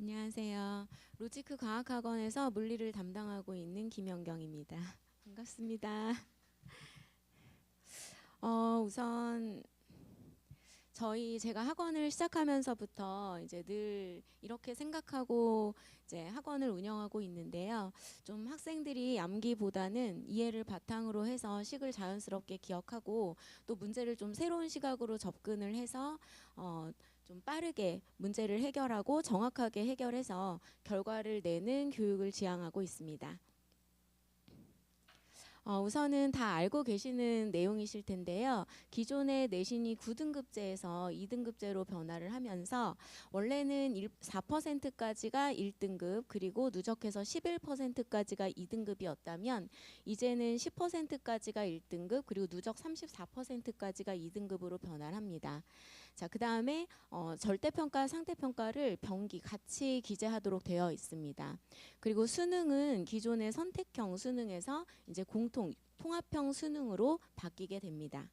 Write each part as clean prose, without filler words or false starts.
안녕하세요. 로지크 과학학원에서 물리를 담당하고 있는 김연경입니다. 반갑습니다. 우선 제가 학원을 시작하면서부터 이제 늘 이렇게 생각하고 이제 학원을 운영하고 있는데요. 좀 학생들이 암기보다는 이해를 바탕으로 해서 식을 자연스럽게 기억하고 또 문제를 좀 새로운 시각으로 접근을 해서 좀 빠르게 문제를 해결하고 정확하게 해결해서 결과를 내는 교육을 지향하고 있습니다. 우선은 다 알고 계시는 내용이실 텐데요. 기존의 내신이 9등급제에서 2등급제로 변화를 하면서 원래는 4%까지가 1등급 그리고 누적해서 11%까지가 2등급이었다면 이제는 10%까지가 1등급 그리고 누적 34%까지가 2등급으로 변화를 합니다. 자, 그 다음에 절대평가, 상대평가를 병기 같이 기재하도록 되어 있습니다. 그리고 수능은 기존의 선택형 수능에서 이제 통합형 수능으로 바뀌게 됩니다.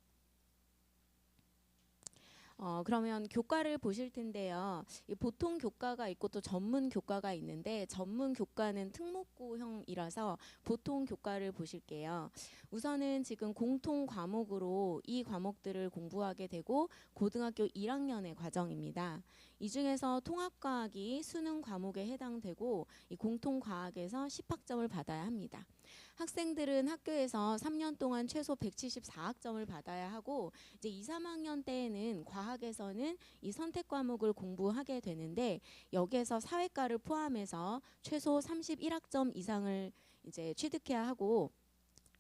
그러면 교과를 보실 텐데요. 보통 교과가 있고 또 전문 교과가 있는데 전문 교과는 특목고형이라서 보통 교과를 보실게요. 우선은 지금 공통 과목으로 이 과목들을 공부하게 되고 고등학교 1학년의 과정입니다. 이 중에서 통합과학이 수능 과목에 해당되고 이 공통과학에서 10학점을 받아야 합니다. 학생들은 학교에서 3년 동안 최소 174학점을 받아야 하고 이제 2, 3학년 때에는 과학에서는 이 선택 과목을 공부하게 되는데 여기에서 사회과를 포함해서 최소 31학점 이상을 이제 취득해야 하고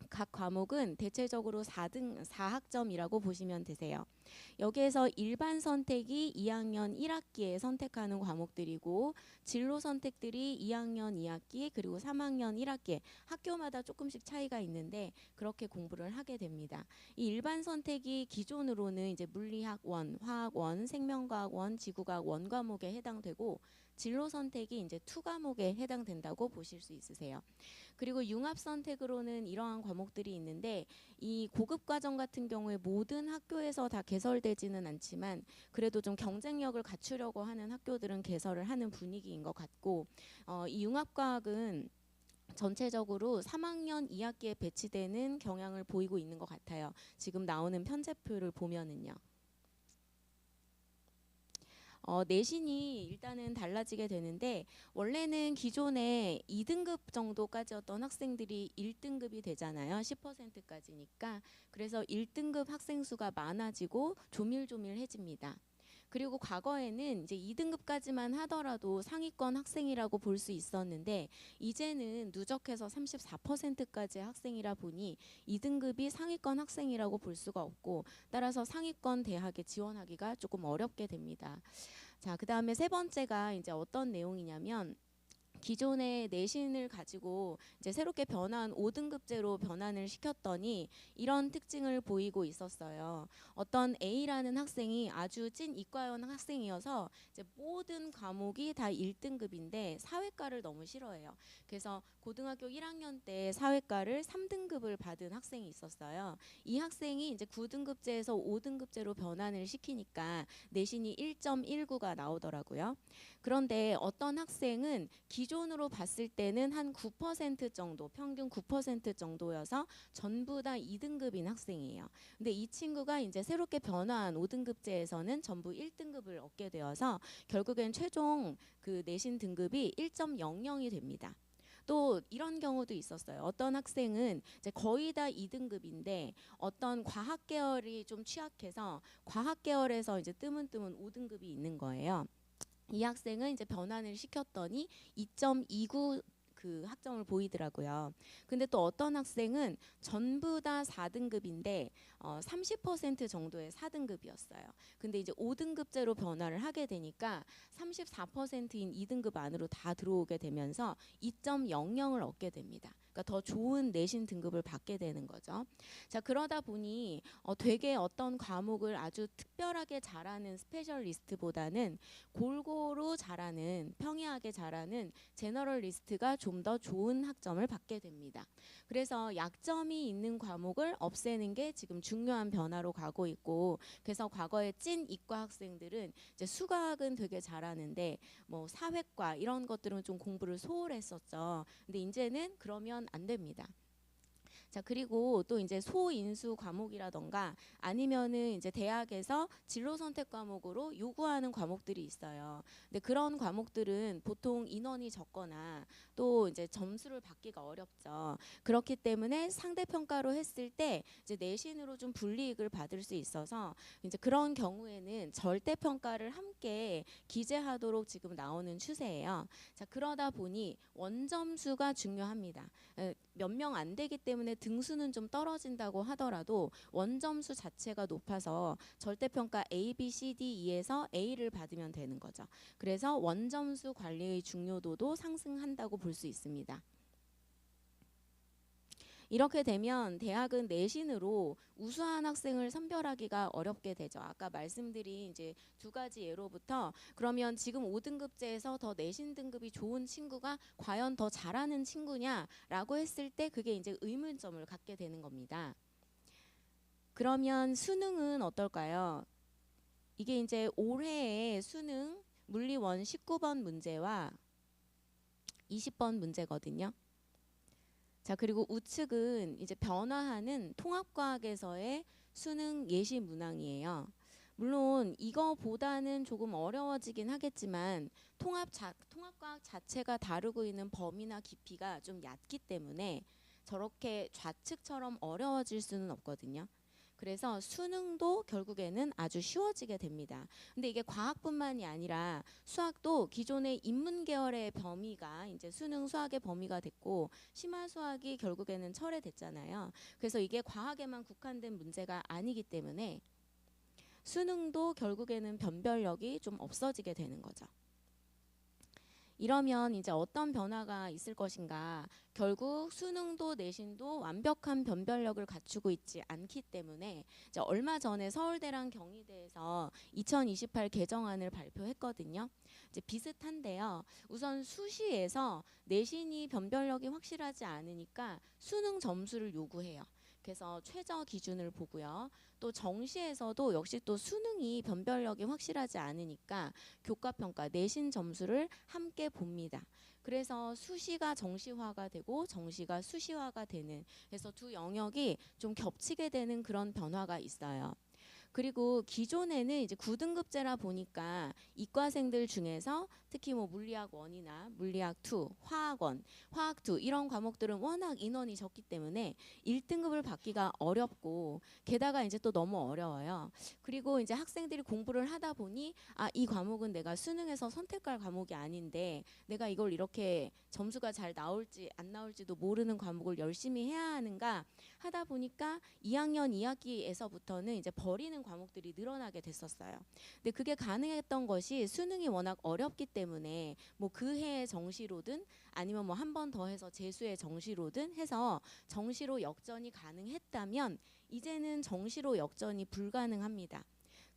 각 과목은 대체적으로 4학점이라고 보시면 되세요. 여기에서 일반 선택이 2학년 1학기에 선택하는 과목들이고 진로 선택들이 2학년 2학기 그리고 3학년 1학기에 학교마다 조금씩 차이가 있는데 그렇게 공부를 하게 됩니다. 이 일반 선택이 기존으로는 이제 물리학 1, 화학 1, 생명과학 1, 지구과학 1 과목에 해당되고 진로 선택이 이제 2 과목에 해당된다고 보실 수 있으세요. 그리고 융합 선택으로는 이러한 과목들이 있는데 이 고급 과정 같은 경우에 모든 학교에서 다 개설되지는 않지만 그래도 좀 경쟁력을 갖추려고 하는 학교들은 개설을 하는 분위기인 것 같고 이 융합과학은 전체적으로 3학년 2학기에 배치되는 경향을 보이고 있는 것 같아요. 지금 나오는 편제표를 보면은요. 내신이 일단은 달라지게 되는데 원래는 기존에 2등급 정도까지였던 학생들이 1등급이 되잖아요. 10%까지니까. 그래서 1등급 학생 수가 많아지고 조밀조밀해집니다. 그리고 과거에는 이제 2등급까지만 하더라도 상위권 학생이라고 볼 수 있었는데 이제는 누적해서 34%까지의 학생이라 보니 2등급이 상위권 학생이라고 볼 수가 없고 따라서 상위권 대학에 지원하기가 조금 어렵게 됩니다. 자, 그 다음에 세 번째가 이제 어떤 내용이냐면 기존의 내신을 가지고 이제 새롭게 변한 5등급제로 변환을 시켰더니 이런 특징을 보이고 있었어요. 어떤 A라는 학생이 아주 찐 이과형 학생이어서 이제 모든 과목이 다 1등급인데 사회과를 너무 싫어해요. 그래서 고등학교 1학년 때 사회과를 3등급을 받은 학생이 있었어요. 이 학생이 이제 9등급제에서 5등급제로 변환을 시키니까 내신이 1.19가 나오더라고요. 그런데 어떤 학생은 기존으로 봤을 때는 한 9% 정도, 평균 9% 정도여서 전부 다 2등급인 학생이에요. 근데 이 친구가 이제 새롭게 변화한 5등급제에서는 전부 1등급을 얻게 되어서 결국엔 최종 그 내신 등급이 1.00이 됩니다. 또 이런 경우도 있었어요. 어떤 학생은 이제 거의 다 2등급인데 어떤 과학 계열이 좀 취약해서 과학 계열에서 이제 뜨문뜨문 5등급이 있는 거예요. 이 학생은 이제 변환을 시켰더니 2.29 그 학점을 보이더라고요. 근데 또 어떤 학생은 전부 다 4등급인데 30% 정도의 4등급이었어요. 근데 이제 5등급제로 변화를 하게 되니까 34%인 2등급 안으로 다 들어오게 되면서 2.00을 얻게 됩니다. 그러니까 더 좋은 내신 등급을 받게 되는 거죠. 자, 그러다 보니 되게 어떤 과목을 아주 특별하게 잘하는 스페셜리스트보다는 골고루 잘하는 평이하게 우수하게 잘하는 제너럴리스트가 좀 더 좋은 학점을 받게 됩니다. 그래서 약점이 있는 과목을 없애는 게 지금 중요한 변화로 가고 있고, 그래서 과거에 찐 이과 학생들은 이제 수학은 되게 잘하는데 뭐 사회과 이런 것들은 좀 공부를 소홀했었죠. 근데 이제는 그러면 안 됩니다. 자, 그리고 또 이제 소인수 과목이라던가 아니면은 이제 대학에서 진로 선택 과목으로 요구하는 과목들이 있어요. 근데 그런 과목들은 보통 인원이 적거나 또 이제 점수를 받기가 어렵죠. 그렇기 때문에 상대 평가로 했을 때 이제 내신으로 좀 불이익을 받을 수 있어서 이제 그런 경우에는 절대 평가를 함께 기재하도록 지금 나오는 추세예요. 자, 그러다 보니 원점수가 중요합니다. 몇 명 안 되기 때문에 등수는 좀 떨어진다고 하더라도 원점수 자체가 높아서 절대평가 A, B, C, D, E에서 A를 받으면 되는 거죠. 그래서 원점수 관리의 중요도도 상승한다고 볼 수 있습니다. 이렇게 되면 대학은 내신으로 우수한 학생을 선별하기가 어렵게 되죠. 아까 말씀드린 이제 두 가지 예로부터 그러면 지금 5등급제에서 더 내신 등급이 좋은 친구가 과연 더 잘하는 친구냐라고 했을 때 그게 이제 의문점을 갖게 되는 겁니다. 그러면 수능은 어떨까요? 이게 이제 올해의 수능 물리원 19번 문제와 20번 문제거든요. 자, 그리고 우측은 이제 변화하는 통합과학에서의 수능 예시 문항이에요. 물론 이거보다는 조금 어려워지긴 하겠지만 통합과학 자체가 다루고 있는 범위나 깊이가 좀 얕기 때문에 저렇게 좌측처럼 어려워질 수는 없거든요. 그래서 수능도 결국에는 아주 쉬워지게 됩니다. 근데 이게 과학뿐만이 아니라 수학도 기존의 인문 계열의 범위가 이제 수능 수학의 범위가 됐고 심화 수학이 결국에는 철회됐잖아요. 그래서 이게 과학에만 국한된 문제가 아니기 때문에 수능도 결국에는 변별력이 좀 없어지게 되는 거죠. 이러면 이제 어떤 변화가 있을 것인가? 결국 수능도 내신도 완벽한 변별력을 갖추고 있지 않기 때문에 이제 얼마 전에 서울대랑 경희대에서 2028 개정안을 발표했거든요. 이제 비슷한데요. 우선 수시에서 내신이 변별력이 확실하지 않으니까 수능 점수를 요구해요. 그래서 최저 기준을 보고요. 또 정시에서도 역시 또 수능이 변별력이 확실하지 않으니까 교과평가 내신 점수를 함께 봅니다. 그래서 수시가 정시화가 되고 정시가 수시화가 되는, 그래서 두 영역이 좀 겹치게 되는 그런 변화가 있어요. 그리고 기존에는 이제 9등급제라 보니까 이과생들 중에서 특히 뭐 물리학 1이나 물리학 2, 화학 1, 화학 2 이런 과목들은 워낙 인원이 적기 때문에 1등급을 받기가 어렵고 게다가 이제 또 너무 어려워요. 그리고 이제 학생들이 공부를 하다 보니 이 과목은 내가 수능에서 선택할 과목이 아닌데 내가 이걸 이렇게 점수가 잘 나올지 안 나올지도 모르는 과목을 열심히 해야 하는가 하다 보니까 2학년 2학기에서부터는 이제 버리는 과목들이 늘어나게 됐었어요. 근데 그게 가능했던 것이 수능이 워낙 어렵기 때문에 뭐 그 해의 정시로든 아니면 뭐 한 번 더 해서 재수의 정시로든 해서 정시로 역전이 가능했다면 이제는 정시로 역전이 불가능합니다.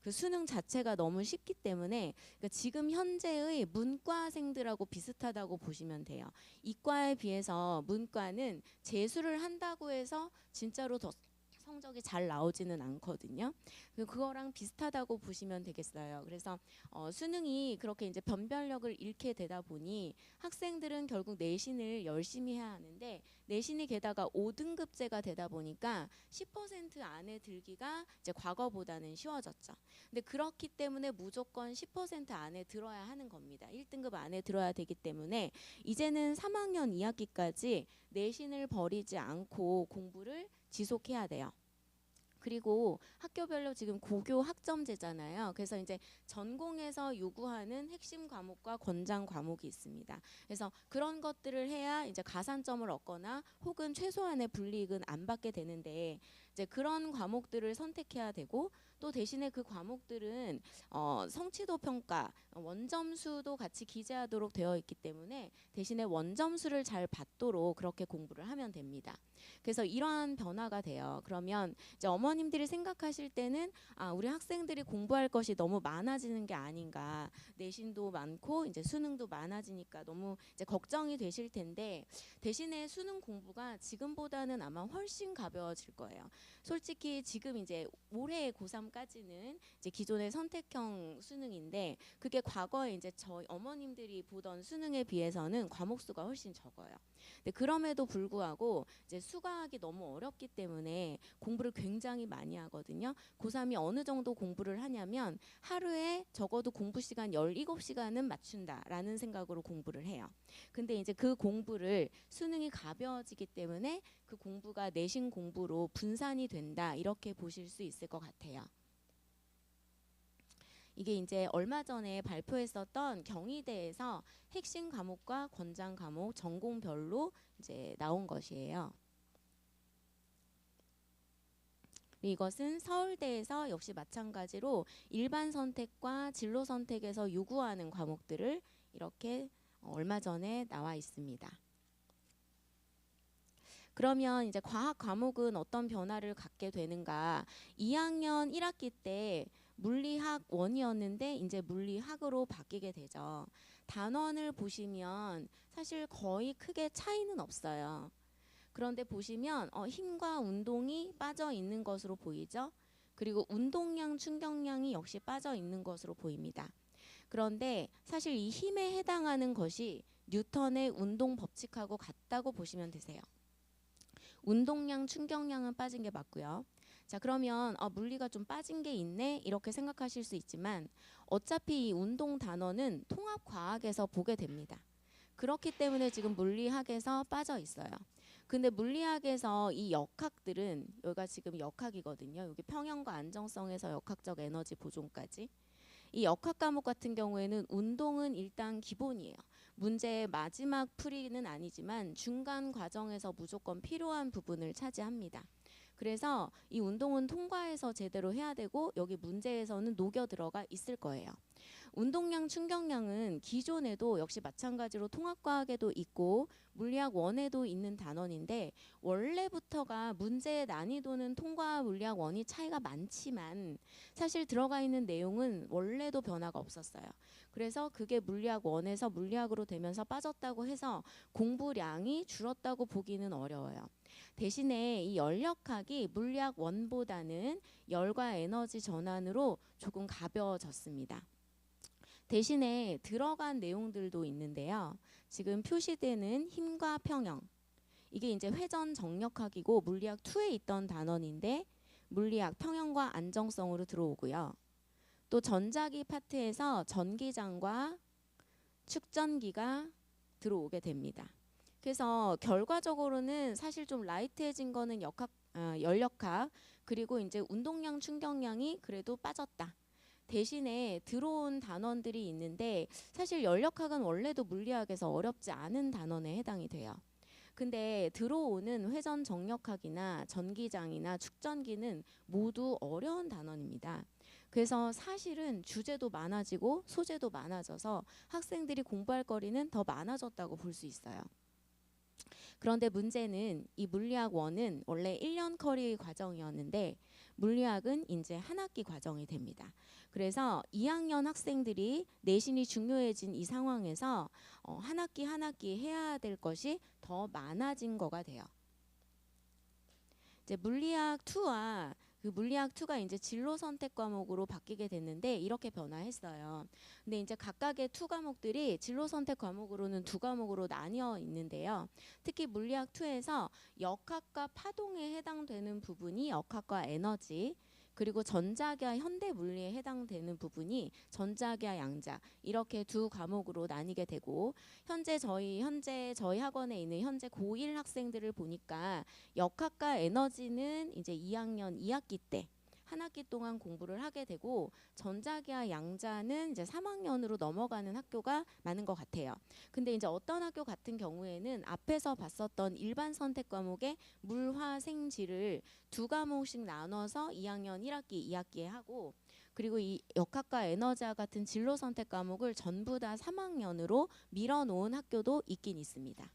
그 수능 자체가 너무 쉽기 때문에 그러니까 지금 현재의 문과생들하고 비슷하다고 보시면 돼요. 이과에 비해서 문과는 재수를 한다고 해서 진짜로 더 성적이 잘 나오지는 않거든요. 그거랑 비슷하다고 보시면 되겠어요. 그래서 수능이 그렇게 이제 변별력을 잃게 되다 보니 학생들은 결국 내신을 열심히 해야 하는데 내신이 게다가 5등급제가 되다 보니까 10% 안에 들기가 이제 과거보다는 쉬워졌죠. 근데 그렇기 때문에 무조건 10% 안에 들어야 하는 겁니다. 1등급 안에 들어야 되기 때문에 이제는 3학년 2학기까지 내신을 버리지 않고 공부를 지속해야 돼요. 그리고 학교별로 지금 고교 학점제잖아요. 그래서 이제 전공에서 요구하는 핵심 과목과 권장 과목이 있습니다. 그래서 그런 것들을 해야 이제 가산점을 얻거나 혹은 최소한의 불이익은 안 받게 되는데 이제 그런 과목들을 선택해야 되고 또 대신에 그 과목들은 성취도 평가, 원점수도 같이 기재하도록 되어 있기 때문에 대신에 원점수를 잘 받도록 그렇게 공부를 하면 됩니다. 그래서 이러한 변화가 돼요. 그러면 이제 어머님들이 생각하실 때는 우리 학생들이 공부할 것이 너무 많아지는 게 아닌가, 내신도 많고 이제 수능도 많아지니까 너무 이제 걱정이 되실 텐데, 대신에 수능 공부가 지금보다는 아마 훨씬 가벼워질 거예요. 솔직히 지금 이제 올해 고3까지는 이제 기존의 선택형 수능인데, 그게 과거에 이제 저희 어머님들이 보던 수능에 비해서는 과목 수가 훨씬 적어요. 근데 그럼에도 불구하고 이제 수가하기 너무 어렵기 때문에 공부를 굉장히 많이 하거든요. 고3이 어느 정도 공부를 하냐면 하루에 적어도 공부 시간 17시간은 맞춘다라는 생각으로 공부를 해요. 근데 이제 그 공부를 수능이 가벼워지기 때문에 그 공부가 내신 공부로 분산이 된다, 이렇게 보실 수 있을 것 같아요. 이게 이제 얼마 전에 발표했었던 경희대에서 핵심 과목과 권장 과목 전공별로 이제 나온 것이에요. 이것은 서울대에서 역시 마찬가지로 일반 선택과 진로 선택에서 요구하는 과목들을 이렇게 얼마 전에 나와 있습니다. 그러면 이제 과학 과목은 어떤 변화를 갖게 되는가? 2학년 1학기 때 물리학 1이었는데 이제 물리학으로 바뀌게 되죠. 단원을 보시면 사실 거의 크게 차이는 없어요. 그런데 보시면 힘과 운동이 빠져 있는 것으로 보이죠. 그리고 운동량, 충격량이 역시 빠져 있는 것으로 보입니다. 그런데 사실 이 힘에 해당하는 것이 뉴턴의 운동 법칙하고 같다고 보시면 되세요. 운동량, 충격량은 빠진 게 맞고요. 자, 그러면 물리가 좀 빠진 게 있네, 이렇게 생각하실 수 있지만 어차피 이 운동 단원은 통합과학에서 보게 됩니다. 그렇기 때문에 지금 물리학에서 빠져 있어요. 근데 물리학에서 이 역학들은, 여기가 지금 역학이거든요. 여기 평형과 안정성에서 역학적 에너지 보존까지. 이 역학 과목 같은 경우에는 운동은 일단 기본이에요. 문제의 마지막 풀이는 아니지만 중간 과정에서 무조건 필요한 부분을 차지합니다. 그래서 이 운동은 통과해서 제대로 해야 되고 여기 문제에서는 녹여 들어가 있을 거예요. 운동량, 충격량은 기존에도 역시 마찬가지로 통합과학에도 있고 물리학 1에도 있는 단원인데, 원래부터가 문제의 난이도는 통과와 물리학 1이 차이가 많지만 사실 들어가 있는 내용은 원래도 변화가 없었어요. 그래서 그게 물리학 1에서 물리학으로 되면서 빠졌다고 해서 공부량이 줄었다고 보기는 어려워요. 대신에 이 열역학이 물리학 1보다는 열과 에너지 전환으로 조금 가벼워졌습니다. 대신에 들어간 내용들도 있는데요. 지금 표시되는 힘과 평형, 이게 이제 회전 정력학이고 물리학 2에 있던 단원인데 물리학 평형과 안정성으로 들어오고요. 또 전자기 파트에서 전기장과 축전기가 들어오게 됩니다. 그래서 결과적으로는 사실 좀 라이트해진 거는 열역학, 그리고 이제 운동량, 충격량이 그래도 빠졌다. 대신에 들어온 단원들이 있는데 사실 열역학은 원래도 물리학에서 어렵지 않은 단원에 해당이 돼요. 근데 들어오는 회전 정력학이나 전기장이나 축전기는 모두 어려운 단원입니다. 그래서 사실은 주제도 많아지고 소재도 많아져서 학생들이 공부할 거리는 더 많아졌다고 볼 수 있어요. 그런데 문제는 이 물리학 1은 원래 1년 커리 과정이었는데 물리학은 이제 한 학기 과정이 됩니다. 그래서 2학년 학생들이 내신이 중요해진 이 상황에서 한 학기 한 학기 해야 될 것이 더 많아진 거가 돼요. 이제 물리학 2와 그 물리학 2가 이제 진로 선택 과목으로 바뀌게 됐는데 이렇게 변화했어요. 근데 이제 각각의 2 과목들이 진로 선택 과목으로는 2 과목으로 나뉘어 있는데요. 특히 물리학 2에서 역학과 파동에 해당되는 부분이 역학과 에너지, 그리고 전자기와 현대 물리에 해당되는 부분이 전자기와 양자, 이렇게 2 과목으로 나뉘게 되고, 현재 저희 학원에 있는 현재 고1 학생들을 보니까 역학과 에너지는 이제 2학년 2학기 때 한 학기 동안 공부를 하게 되고 전자기와 양자는 이제 3학년으로 넘어가는 학교가 많은 것 같아요. 근데 이제 어떤 학교 같은 경우에는 앞에서 봤었던 일반 선택 과목의 물화생지를 두 과목씩 나눠서 2학년 1학기, 2학기에 하고 그리고 이 역학과 에너지학 같은 진로 선택 과목을 전부 다 3학년으로 밀어놓은 학교도 있긴 있습니다.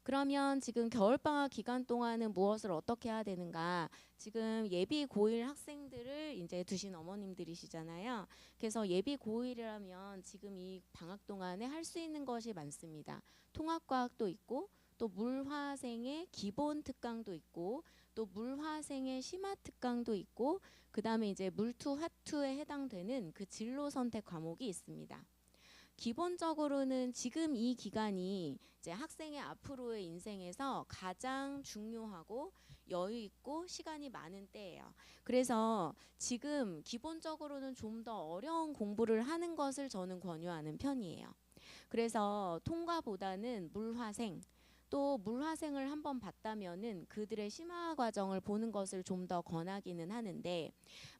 그러면 지금 겨울방학 기간 동안은 무엇을 어떻게 해야 되는가? 지금 예비 고1 학생들을 이제 두신 어머님들이시잖아요. 그래서 예비 고1이라면 지금 이 방학 동안에 할 수 있는 것이 많습니다. 통합과학도 있고 또 물화생의 기본 특강도 있고 또 물화생의 심화 특강도 있고 그 다음에 이제 물투, 화투에 해당되는 그 진로 선택 과목이 있습니다. 기본적으로는 지금 이 기간이 이제 학생의 앞으로의 인생에서 가장 중요하고 여유 있고 시간이 많은 때예요. 그래서 지금 기본적으로는 좀 더 어려운 공부를 하는 것을 저는 권유하는 편이에요. 그래서 통과보다는 물화생 또 물화생을 한번 봤다면은 그들의 심화 과정을 보는 것을 좀 더 권하기는 하는데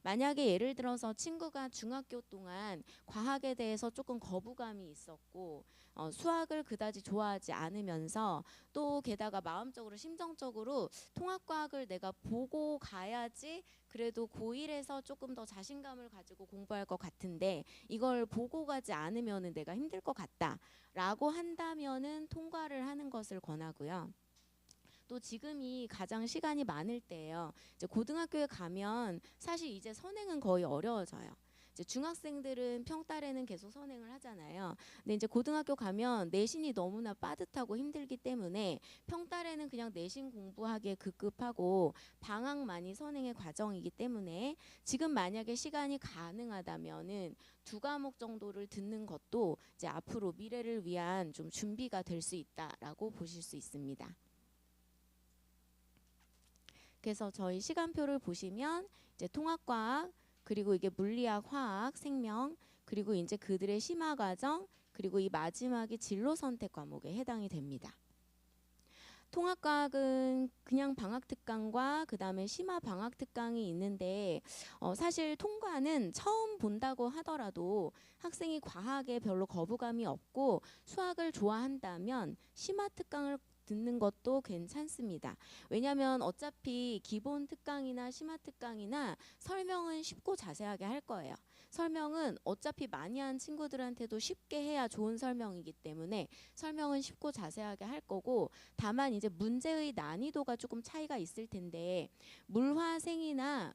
만약에 예를 들어서 친구가 중학교 동안 과학에 대해서 조금 거부감이 있었고 수학을 그다지 좋아하지 않으면서 또 게다가 마음적으로 심정적으로 통합과학을 내가 보고 가야지 그래도 고1에서 조금 더 자신감을 가지고 공부할 것 같은데 이걸 보고 가지 않으면은 내가 힘들 것 같다 라고 한다면은 통과를 하는 것을 권하고요. 또 지금이 가장 시간이 많을 때예요. 이제 고등학교에 가면 사실 이제 선행은 거의 어려워져요. 이제 중학생들은 평달에는 계속 선행을 하잖아요. 근데 이제 고등학교 가면 내신이 너무나 빠듯하고 힘들기 때문에 평달에는 그냥 내신 공부하기에 급급하고 방학만이 선행의 과정이기 때문에 지금 만약에 시간이 가능하다면은 두 과목 정도를 듣는 것도 이제 앞으로 미래를 위한 좀 준비가 될 수 있다라고 보실 수 있습니다. 그래서 저희 시간표를 보시면 이제 통합과학 그리고 이게 물리학, 화학, 생명 그리고 이제 그들의 심화 과정 그리고 이 마지막이 진로 선택 과목에 해당이 됩니다. 통합과학은 그냥 방학 특강과 그 다음에 심화 방학 특강이 있는데 사실 통과는 처음 본다고 하더라도 학생이 과학에 별로 거부감이 없고 수학을 좋아한다면 심화 특강을 듣는 것도 괜찮습니다. 왜냐하면 어차피 기본 특강이나 심화 특강이나 설명은 쉽고 자세하게 할 거예요. 설명은 어차피 많이 한 친구들한테도 쉽게 해야 좋은 설명이기 때문에 설명은 쉽고 자세하게 할 거고 다만 이제 문제의 난이도가 조금 차이가 있을 텐데 물화생이나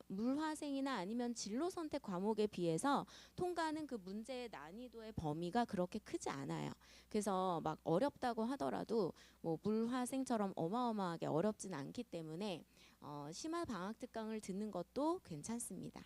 아니면 진로 선택 과목에 비해서 통과는 그 문제의 난이도의 범위가 그렇게 크지 않아요. 그래서 막 어렵다고 하더라도 뭐 물화생처럼 어마어마하게 어렵진 않기 때문에 심화 방학 특강을 듣는 것도 괜찮습니다.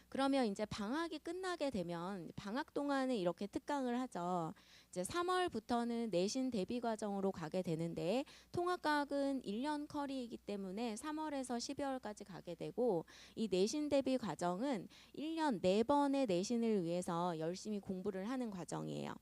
그러면 이제 방학이 끝나게 되면 방학 동안에 이렇게 특강을 하죠. 이제 3월부터는 내신 대비 과정으로 가게 되는데 통합과학은 1년 커리이기 때문에 3월에서 12월까지 가게 되고 이 내신 대비 과정은 1년 4번의 내신을 위해서 열심히 공부를 하는 과정이에요.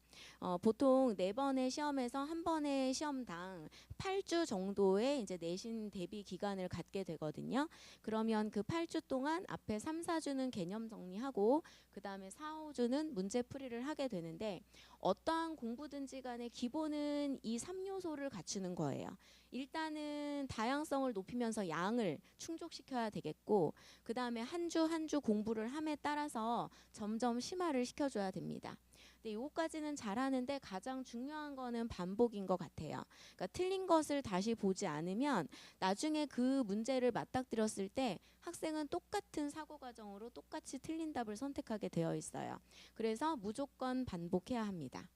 보통 4번의 시험에서 한 번의 시험당 8주 정도의 이제 내신 대비 기간을 갖게 되거든요. 그러면 그 8주 동안 앞에 3, 4주는 개념 정리하고 그 다음에 4, 5주는 문제풀이를 하게 되는데 어떠한 공부든지 간에 기본은 이 3요소를 갖추는 거예요. 일단은 다양성을 높이면서 양을 충족시켜야 되겠고 그 다음에 한 주 한 주 공부를 함에 따라서 점점 심화를 시켜줘야 됩니다. 근데 요거까지는 잘하는데 가장 중요한 거는 반복인 것 같아요. 그러니까 틀린 것을 다시 보지 않으면 나중에 그 문제를 맞닥뜨렸을 때 학생은 똑같은 사고 과정으로 똑같이 틀린 답을 선택하게 되어 있어요. 그래서 무조건 반복해야 합니다.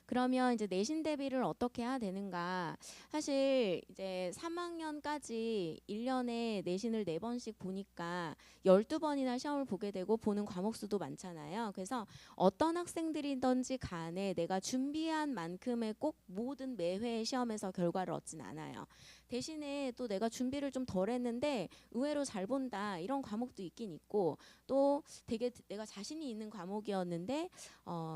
그러면 이제 내신 대비를 어떻게 해야 되는가? 사실 이제 3학년까지 1년에 내신을 4번씩 보니까 12번이나 시험을 보게 되고 보는 과목 수도 많잖아요. 그래서 어떤 학생들이든지 간에 내가 준비한 만큼의 꼭 모든 매회 시험에서 결과를 얻진 않아요. 대신에 또 내가 준비를 좀 덜 했는데 의외로 잘 본다 이런 과목도 있긴 있고, 또 되게 내가 자신이 있는 과목이었는데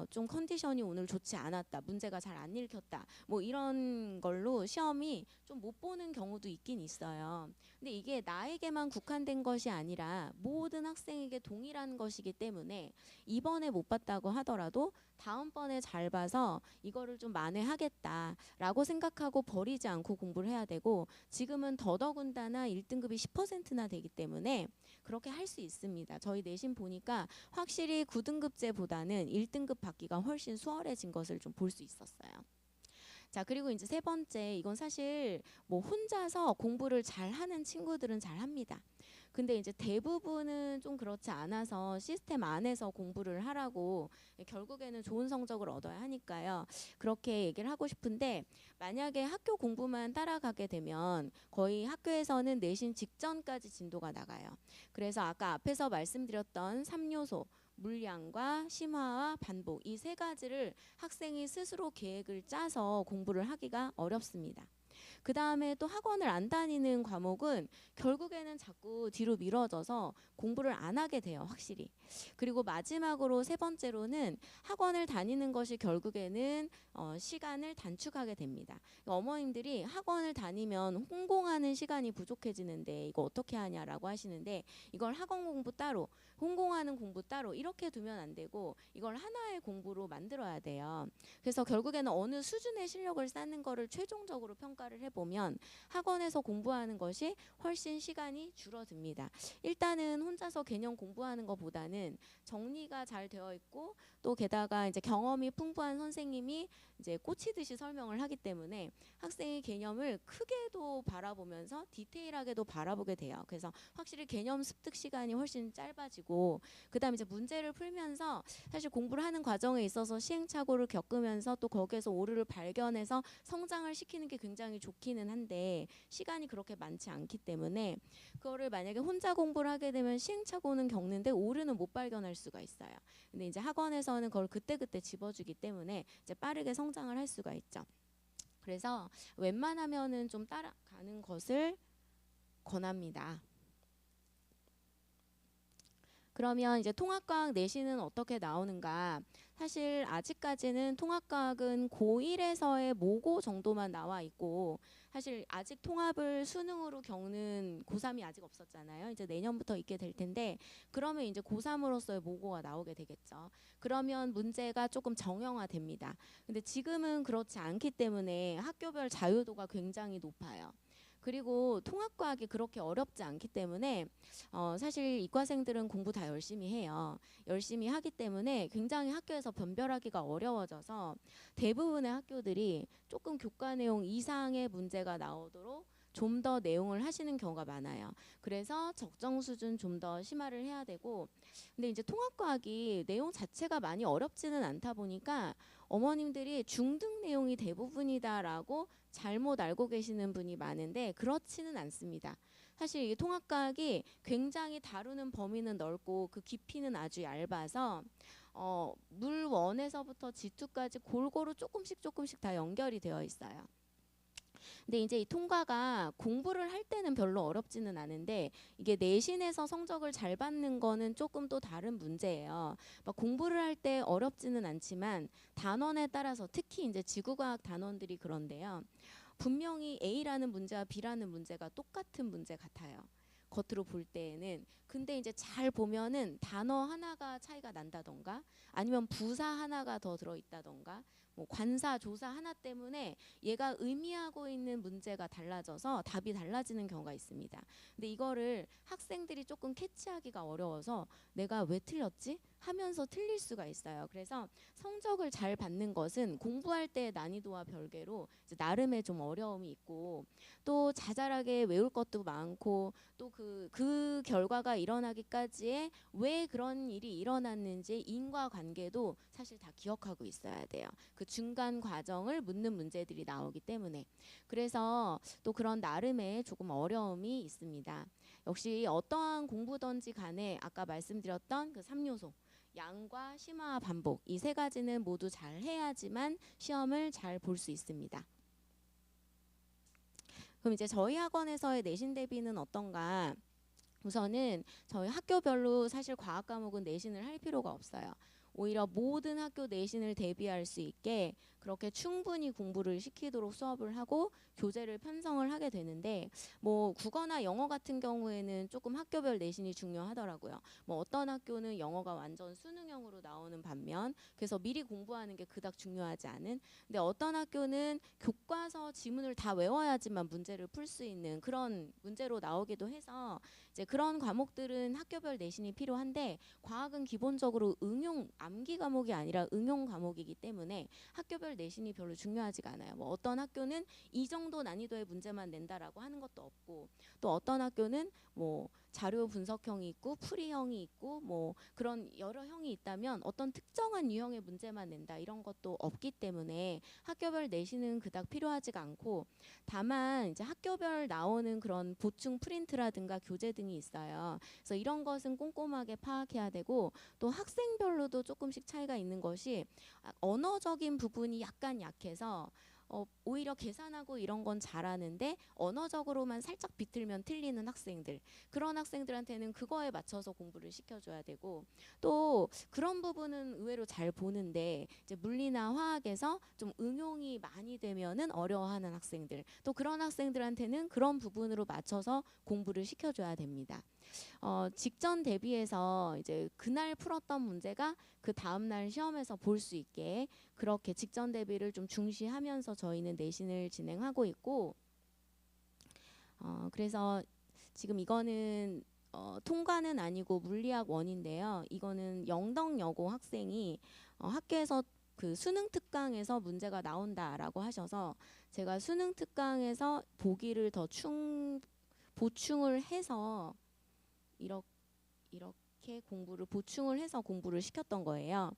좀 컨디션이 오늘 좋지 않았다, 문제가 잘 안 읽혔다, 뭐 이런 걸로 시험이 좀 못 보는 경우도 있긴 있어요. 근데 이게 나에게만 국한된 것이 아니라 모든 학생에게 동일한 것이기 때문에 이번에 못 봤다고 하더라도 다음번에 잘 봐서 이거를 좀 만회하겠다라고 생각하고 버리지 않고 공부를 해야 되고, 지금은 더더군다나 1등급이 10%나 되기 때문에 그렇게 할 수 있습니다. 저희 내신 보니까 확실히 9등급제보다는 1등급 받기가 훨씬 수월해진 것을 좀 볼 수 있었어요. 자, 그리고 이제 세 번째, 이건 사실 뭐 혼자서 공부를 잘하는 친구들은 잘합니다. 근데 이제 대부분은 좀 그렇지 않아서 시스템 안에서 공부를 하라고, 결국에는 좋은 성적을 얻어야 하니까요. 그렇게 얘기를 하고 싶은데, 만약에 학교 공부만 따라가게 되면 거의 학교에서는 내신 직전까지 진도가 나가요. 그래서 아까 앞에서 말씀드렸던 3요소, 물량과 심화와 반복, 이 세 가지를 학생이 스스로 계획을 짜서 공부를 하기가 어렵습니다. 그 다음에 또 학원을 안 다니는 과목은 결국에는 자꾸 뒤로 미뤄져서 공부를 안 하게 돼요, 확실히. 그리고 마지막으로 세 번째로는 학원을 다니는 것이 결국에는 시간을 단축하게 됩니다. 어머님들이 학원을 다니면 홍공하는 시간이 부족해지는데 이거 어떻게 하냐라고 하시는데, 이걸 학원 공부 따로, 홍공하는 공부 따로 이렇게 두면 안 되고 이걸 하나의 공부로 만들어야 돼요. 그래서 결국에는 어느 수준의 실력을 쌓는 거를 최종적으로 평가를 해보면 학원에서 공부하는 것이 훨씬 시간이 줄어듭니다. 일단은 혼자서 개념 공부하는 것보다는 정리가 잘 되어 있고, 또 게다가 이제 경험이 풍부한 선생님이 이제 꽂히듯이 설명을 하기 때문에 학생의 개념을 크게도 바라보면서 디테일하게도 바라보게 돼요. 그래서 확실히 개념 습득 시간이 훨씬 짧아지고, 그다음에 이제 문제를 풀면서 사실 공부를 하는 과정에 있어서 시행착오를 겪으면서 또 거기에서 오류를 발견해서 성장을 시키는 게 굉장히 좋기는 한데 시간이 그렇게 많지 않기 때문에 그거를 만약에 혼자 공부를 하게 되면 시행착오는 겪는데 오류는 못 발견할 수가 있어요. 근데 이제 학원에서는 그걸 그때그때 집어주기 때문에 이제 빠르게 성장을 할 수가 있죠. 그래서 웬만하면은 좀 따라가는 것을 권합니다. 그러면 이제 통합과학 내신은 어떻게 나오는가? 사실 아직까지는 통합과학은 고1에서의 모고 정도만 나와 있고, 사실 아직 통합을 수능으로 겪는 고3이 아직 없었잖아요. 이제 내년부터 있게 될 텐데, 그러면 이제 고3으로서의 모고가 나오게 되겠죠. 그러면 문제가 조금 정형화됩니다. 근데 지금은 그렇지 않기 때문에 학교별 자유도가 굉장히 높아요. 그리고 통합과학이 그렇게 어렵지 않기 때문에 사실 이과생들은 공부 다 열심히 해요. 열심히 하기 때문에 굉장히 학교에서 변별하기가 어려워져서 대부분의 학교들이 조금 교과 내용 이상의 문제가 나오도록 좀 더 내용을 하시는 경우가 많아요. 그래서 적정 수준 좀 더 심화를 해야 되고, 근데 이제 통합과학이 내용 자체가 많이 어렵지는 않다 보니까 어머님들이 중등 내용이 대부분이다라고 잘못 알고 계시는 분이 많은데 그렇지는 않습니다. 사실 이 통합과학이 굉장히 다루는 범위는 넓고 그 깊이는 아주 얇아서 물 1에서부터 G2까지 골고루 조금씩 다 연결이 되어 있어요. 근데 이제 이 통과가 공부를 할 때는 별로 어렵지는 않은데 이게 내신에서 성적을 잘 받는 거는 조금 또 다른 문제예요. 막 공부를 할 때 어렵지는 않지만 단원에 따라서 특히 이제 지구과학 단원들이 그런데요. 분명히 A라는 문제와 B라는 문제가 똑같은 문제 같아요. 겉으로 볼 때에는. 근데 이제 잘 보면은 단어 하나가 차이가 난다던가 아니면 부사 하나가 더 들어있다던가 뭐 관사, 조사 하나 때문에 얘가 의미하고 있는 문제가 달라져서 답이 달라지는 경우가 있습니다. 근데 이거를 학생들이 조금 캐치하기가 어려워서 내가 왜 틀렸지? 하면서 틀릴 수가 있어요. 그래서 성적을 잘 받는 것은 공부할 때의 난이도와 별개로 이제 나름의 좀 어려움이 있고, 또 자잘하게 외울 것도 많고, 또 그 결과가 일어나기까지의 왜 그런 일이 일어났는지 인과관계도 사실 다 기억하고 있어야 돼요. 그 중간 과정을 묻는 문제들이 나오기 때문에. 그래서 또 그런 나름의 조금 어려움이 있습니다. 역시 어떠한 공부든지 간에 아까 말씀드렸던 그 3요소 양과 심화 반복, 이 세 가지는 모두 잘 해야지만 시험을 잘 볼 수 있습니다. 그럼 이제 저희 학원에서의 내신 대비는 어떤가? 우선은 저희 학교별로 사실 과학 과목은 내신을 할 필요가 없어요. 오히려 모든 학교 내신을 대비할 수 있게 그렇게 충분히 공부를 시키도록 수업을 하고 교재를 편성을 하게 되는데, 뭐 국어나 영어 같은 경우에는 조금 학교별 내신이 중요하더라고요. 뭐 어떤 학교는 영어가 완전 수능형으로 나오는 반면, 그래서 미리 공부하는 게 그닥 중요하지 않은, 근데 어떤 학교는 교과서 지문을 다 외워야지만 문제를 풀 수 있는 그런 문제로 나오기도 해서 이제 그런 과목들은 학교별 내신이 필요한데, 과학은 기본적으로 응용 암기 과목이 아니라 응용 과목이기 때문에 학교별 내신이 별로 중요하지가 않아요. 뭐 어떤 학교는 이 정도 난이도의 문제만 낸다라고 하는 것도 없고, 또 어떤 학교는 뭐 자료 분석형이 있고 풀이형이 있고 뭐 그런 여러 형이 있다면 어떤 특정한 유형의 문제만 낸다 이런 것도 없기 때문에 학교별 내신은 그닥 필요하지가 않고, 다만 이제 학교별 나오는 그런 보충 프린트라든가 교재 등이 있어요. 그래서 이런 것은 꼼꼼하게 파악해야 되고, 또 학생별로도 조금씩 차이가 있는 것이, 언어적인 부분이 약간 약해서 오히려 계산하고 이런 건 잘하는데 언어적으로만 살짝 비틀면 틀리는 학생들, 그런 학생들한테는 그거에 맞춰서 공부를 시켜줘야 되고, 또 그런 부분은 의외로 잘 보는데 이제 물리나 화학에서 좀 응용이 많이 되면은 어려워하는 학생들, 또 그런 학생들한테는 그런 부분으로 맞춰서 공부를 시켜줘야 됩니다. 직전 대비해서 이제 그날 풀었던 문제가 그 다음날 시험에서 볼 수 있게 그렇게 직전 대비를 좀 중시하면서 저희는 내신을 진행하고 있고, 그래서 지금 이거는 통과는 아니고 물리학 원인데요. 이거는 영덕여고 학생이 학교에서 그 수능 특강에서 문제가 나온다라고 하셔서 제가 수능 특강에서 보기를 더 보충을 해서 이렇게 공부를 보충을 해서 공부를 시켰던 거예요.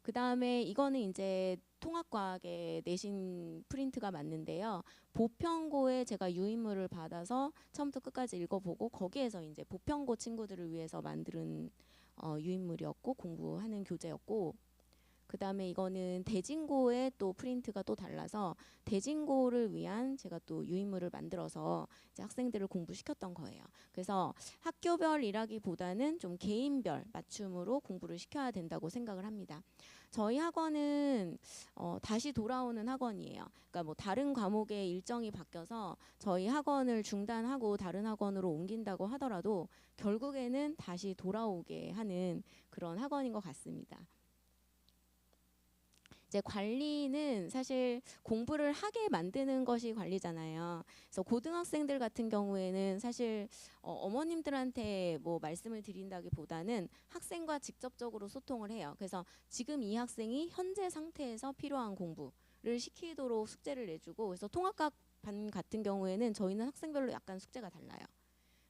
그 다음에 이거는 이제 통합과학의 내신 프린트가 맞는데요. 보편고에 제가 유인물을 받아서 처음부터 끝까지 읽어보고 거기에서 이제 보편고 친구들을 위해서 만든 유인물이었고 공부하는 교재였고, 그 다음에 이거는 대진고의 또 프린트가 또 달라서 대진고를 위한 제가 또 유인물을 만들어서 이제 학생들을 공부시켰던 거예요. 그래서 학교별이라기보다는 좀 개인별 맞춤으로 공부를 시켜야 된다고 생각을 합니다. 저희 학원은 다시 돌아오는 학원이에요. 그러니까 뭐 다른 과목의 일정이 바뀌어서 저희 학원을 중단하고 다른 학원으로 옮긴다고 하더라도 결국에는 다시 돌아오게 하는 그런 학원인 것 같습니다. 이제 관리는 사실 공부를 하게 만드는 것이 관리잖아요. 그래서 고등학생들 같은 경우에는 사실 어머님들한테 뭐 말씀을 드린다기보다는 학생과 직접적으로 소통을 해요. 그래서 지금 이 학생이 현재 상태에서 필요한 공부를 시키도록 숙제를 내주고, 그래서 통합학 반 같은 경우에는 저희는 학생별로 약간 숙제가 달라요.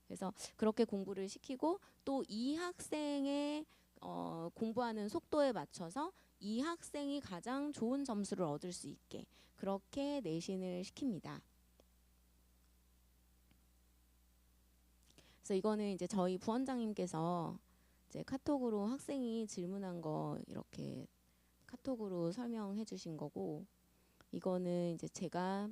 그래서 그렇게 공부를 시키고 또 이 학생의 공부하는 속도에 맞춰서 이 학생이 가장 좋은 점수를 얻을 수 있게 그렇게 내신을 시킵니다. 그래서 이거는 이제 저희 부원장님께서 이제 카톡으로 학생이 질문한 거 이렇게 카톡으로 설명해 주신 거고, 이거는 이제 제가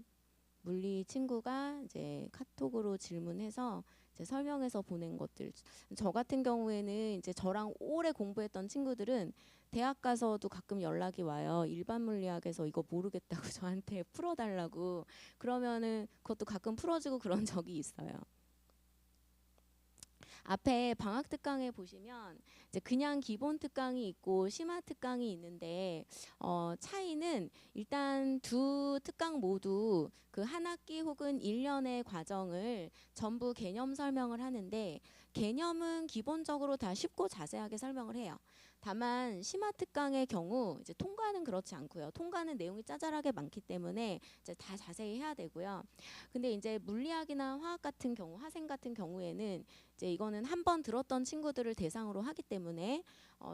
물리 친구가 이제 카톡으로 질문해서 이제 설명해서 보낸 것들. 저 같은 경우에는 이제 저랑 오래 공부했던 친구들은 대학 가서도 가끔 연락이 와요. 일반 물리학에서 이거 모르겠다고 저한테 풀어달라고. 그러면은 그것도 가끔 풀어주고 그런 적이 있어요. 앞에 방학 특강에 보시면 이제 그냥 기본 특강이 있고 심화 특강이 있는데, 차이는 일단 두 특강 모두 그 한 학기 혹은 1년의 과정을 전부 개념 설명을 하는데, 개념은 기본적으로 다 쉽고 자세하게 설명을 해요. 다만 심화 특강의 경우 이제 통과는 그렇지 않고요. 통과는 내용이 짜잘하게 많기 때문에 이제 다 자세히 해야 되고요. 근데 이제 물리학이나 화학 같은 경우, 화생 같은 경우에는 이제 이거는 한번 들었던 친구들을 대상으로 하기 때문에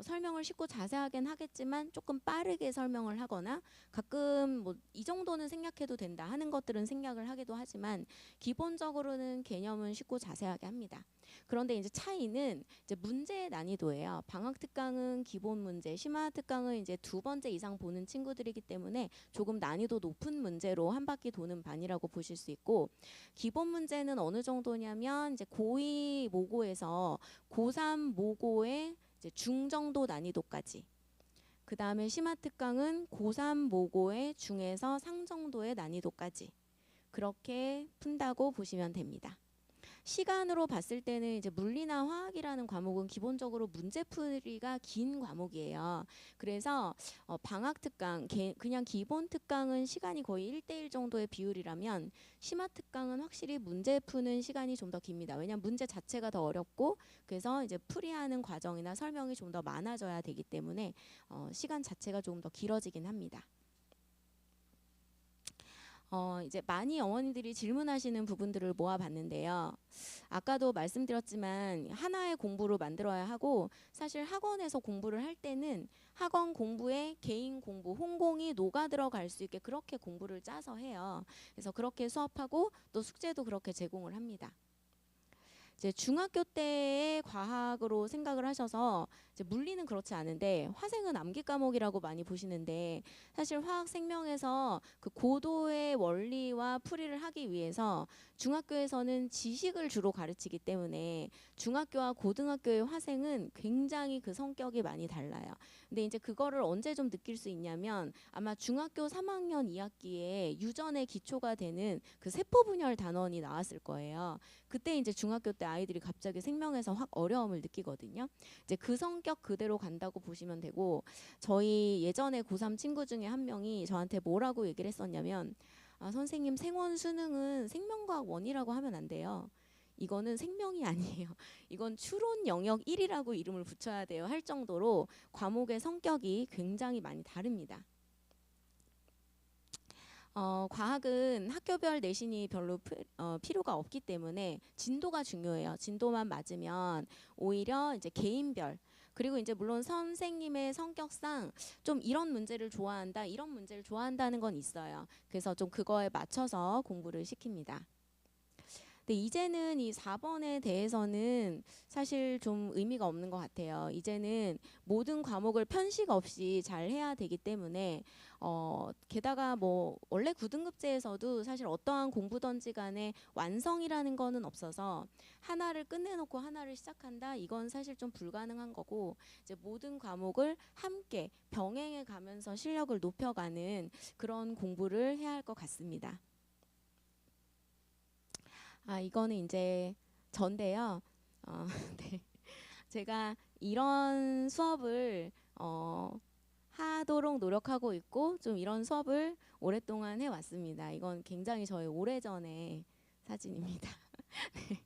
설명을 쉽고 자세하게는 하겠지만 조금 빠르게 설명을 하거나 가끔 뭐 이 정도는 생략해도 된다 하는 것들은 생략을 하기도 하지만 기본적으로는 개념은 쉽고 자세하게 합니다. 그런데 이제 차이는 이제 문제의 난이도예요. 방학 특강은 기본 문제, 심화 특강은 이제 2번째 이상 보는 친구들이기 때문에 조금 난이도 높은 문제로 한 바퀴 도는 반이라고 보실 수 있고, 기본 문제는 어느 정도냐면 이제 고2 모고에서 고3 모고의 이제 중정도 난이도까지. 그 다음에 심화 특강은 고3 모고의 중에서 상정도의 난이도까지 그렇게 푼다고 보시면 됩니다. 시간으로 봤을 때는 이제 물리나 화학이라는 과목은 기본적으로 문제풀이가 긴 과목이에요. 그래서 방학 특강, 그냥 기본 특강은 시간이 거의 1대1 정도의 비율이라면 심화 특강은 확실히 문제 푸는 시간이 좀 더 깁니다. 왜냐하면 문제 자체가 더 어렵고 그래서 이제 풀이하는 과정이나 설명이 좀 더 많아져야 되기 때문에 시간 자체가 조금 더 길어지긴 합니다. 이제 많이 어머님들이 질문하시는 부분들을 모아봤는데요. 아까도 말씀드렸지만 하나의 공부로 만들어야 하고 사실 학원에서 공부를 할 때는 학원 공부에 개인 공부, 혼공이 녹아 들어갈 수 있게 그렇게 공부를 짜서 해요. 그래서 그렇게 수업하고 또 숙제도 그렇게 제공을 합니다. 이제 중학교 때의 과학으로 생각을 하셔서 이제 물리는 그렇지 않은데 화생은 암기 과목이라고 많이 보시는데 사실 화학 생명에서 그 고도의 원리와 풀이를 하기 위해서 중학교에서는 지식을 주로 가르치기 때문에 중학교와 고등학교의 화생은 굉장히 그 성격이 많이 달라요. 근데 이제 그거를 언제 좀 느낄 수 있냐면 아마 중학교 3학년 2학기에 유전의 기초가 되는 그 세포분열 단원이 나왔을 거예요. 그때 이제 중학교 때 아이들이 갑자기 생명에서 확 어려움을 느끼거든요. 이제 그 성격 그대로 간다고 보시면 되고, 저희 예전에 고3 친구 중에 한 명이 저한테 뭐라고 얘기를 했었냐면, 아, 선생님 생원 수능은 생명과학 1이라고 하면 안 돼요. 이거는 생명이 아니에요. 이건 추론 영역 1이라고 이름을 붙여야 돼요. 할 정도로 과목의 성격이 굉장히 많이 다릅니다. 과학은 학교별 내신이 별로 필요가 없기 때문에 진도가 중요해요. 진도만 맞으면 오히려 이제 개인별 그리고 이제 물론 선생님의 성격상 좀 이런 문제를 좋아한다, 이런 문제를 좋아한다는 건 있어요. 그래서 좀 그거에 맞춰서 공부를 시킵니다. 근데 이제는 이 4번에 대해서는 사실 좀 의미가 없는 것 같아요. 이제는 모든 과목을 편식 없이 잘 해야 되기 때문에 게다가 뭐 원래 9등급제에서도 사실 어떠한 공부든지 간에 완성이라는 거는 없어서 하나를 끝내놓고 하나를 시작한다 이건 사실 좀 불가능한 거고 이제 모든 과목을 함께 병행해 가면서 실력을 높여가는 그런 공부를 해야 할 것 같습니다. 아, 이거는 이제 전데요. 네. 제가 이런 수업을 하도록 노력하고 있고 좀 이런 수업을 오랫동안 해왔습니다. 이건 굉장히 저의 오래전의 사진입니다. 네.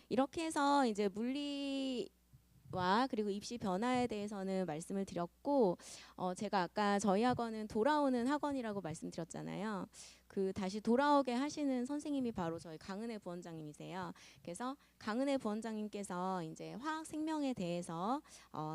이렇게 해서 이제 물리와 그리고 입시 변화에 대해서는 말씀을 드렸고 제가 아까 저희 학원은 돌아오는 학원이라고 말씀드렸잖아요. 그 다시 돌아오게 하시는 선생님이 바로 저희 강은혜 부원장님이세요. 그래서 강은혜 부원장님께서 이제 화학 생명에 대해서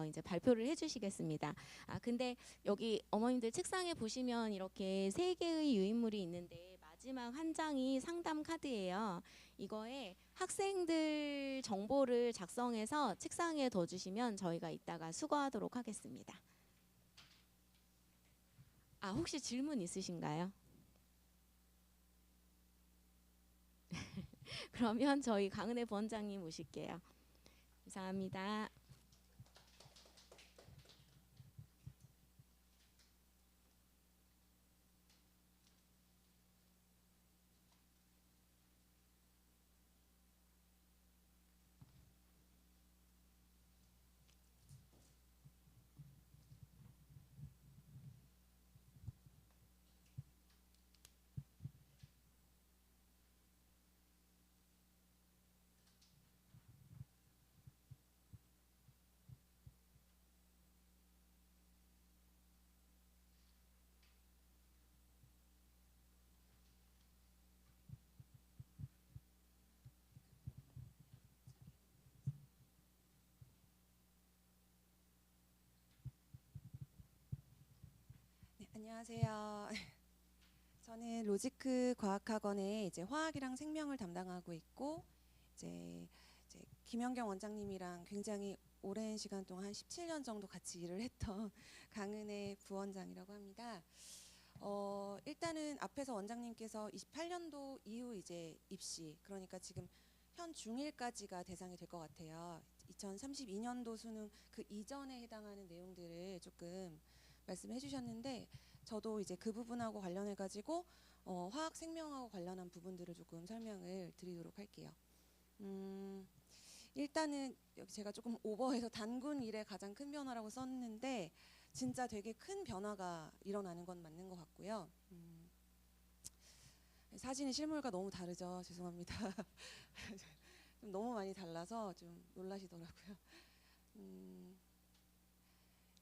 이제 발표를 해주시겠습니다. 근데 여기 어머님들 책상에 보시면 이렇게 3개의 유인물이 있는데 마지막 한 장이 상담 카드예요. 이거에 학생들 정보를 작성해서 책상에 둬주시면 저희가 이따가 수거하도록 하겠습니다. 혹시 질문 있으신가요? 그러면 저희 강은혜 부원장님 모실게요. 감사합니다. 네, 안녕하세요. 저는 로지크 과학학원에 이제 화학이랑 생명을 담당하고 있고 이제 이제 김연경 원장님이랑 굉장히 오랜 시간 동안 한 17년 정도 같이 일을 했던 강은혜 부원장이라고 합니다. 일단은 앞에서 원장님께서 28년도 이후 이제 입시, 그러니까 지금 현 중1까지가 대상이 될 것 같아요. 2032년도 수능 그 이전에 해당하는 내용들을 조금 말씀해 주셨는데, 저도 이제 그 부분하고 관련해 가지고 화학 생명하고 관련한 부분들을 조금 설명을 드리도록 할게요. 일단은 여기 제가 조금 오버해서 단군 일의 가장 큰 변화라고 썼는데, 진짜 되게 큰 변화가 일어나는 건 맞는 것 같고요. 사진이 실물과 너무 다르죠. 죄송합니다. 좀 너무 많이 달라서 좀 놀라시더라고요.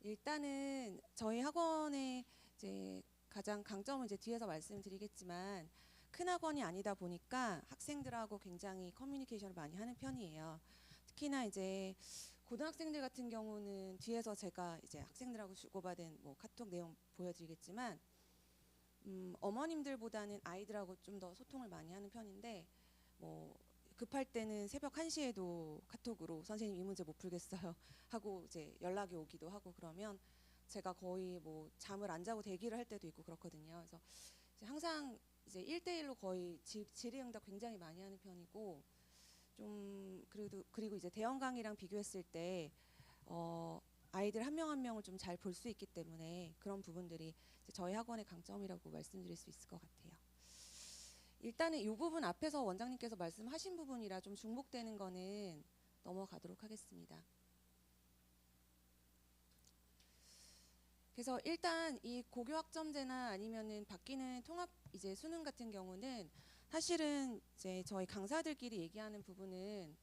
일단은 저희 학원의 이제 가장 강점은 이제 뒤에서 말씀드리겠지만, 큰 학원이 아니다 보니까 학생들하고 굉장히 커뮤니케이션을 많이 하는 편이에요. 특히나 이제 고등학생들 같은 경우는 뒤에서 제가 이제 학생들하고 주고받은 뭐 카톡 내용 보여드리겠지만, 어머님들보다는 아이들하고 좀 더 소통을 많이 하는 편인데, 뭐 급할 때는 새벽 1시에도 카톡으로 선생님 이 문제 못 풀겠어요 하고 이제 연락이 오기도 하고, 그러면 제가 거의 뭐 잠을 안 자고 대기를 할 때도 있고 그렇거든요. 그래서 이제 항상 이제 1대1로 거의 질의응답 굉장히 많이 하는 편이고, 좀 그리고 이제 대형 강의랑 비교했을 때 아이들 한 명 한 명을 좀 잘 볼 수 있기 때문에 그런 부분들이 이제 저희 학원의 강점이라고 말씀드릴 수 있을 것 같아요. 일단은 이 부분 앞에서 원장님께서 말씀하신 부분이라 좀 중복되는 거는 넘어가도록 하겠습니다. 그래서 일단 이 고교학점제나 아니면은 바뀌는 통합 이제 수능 같은 경우는 사실은 이제 저희 강사들끼리 얘기하는 부분은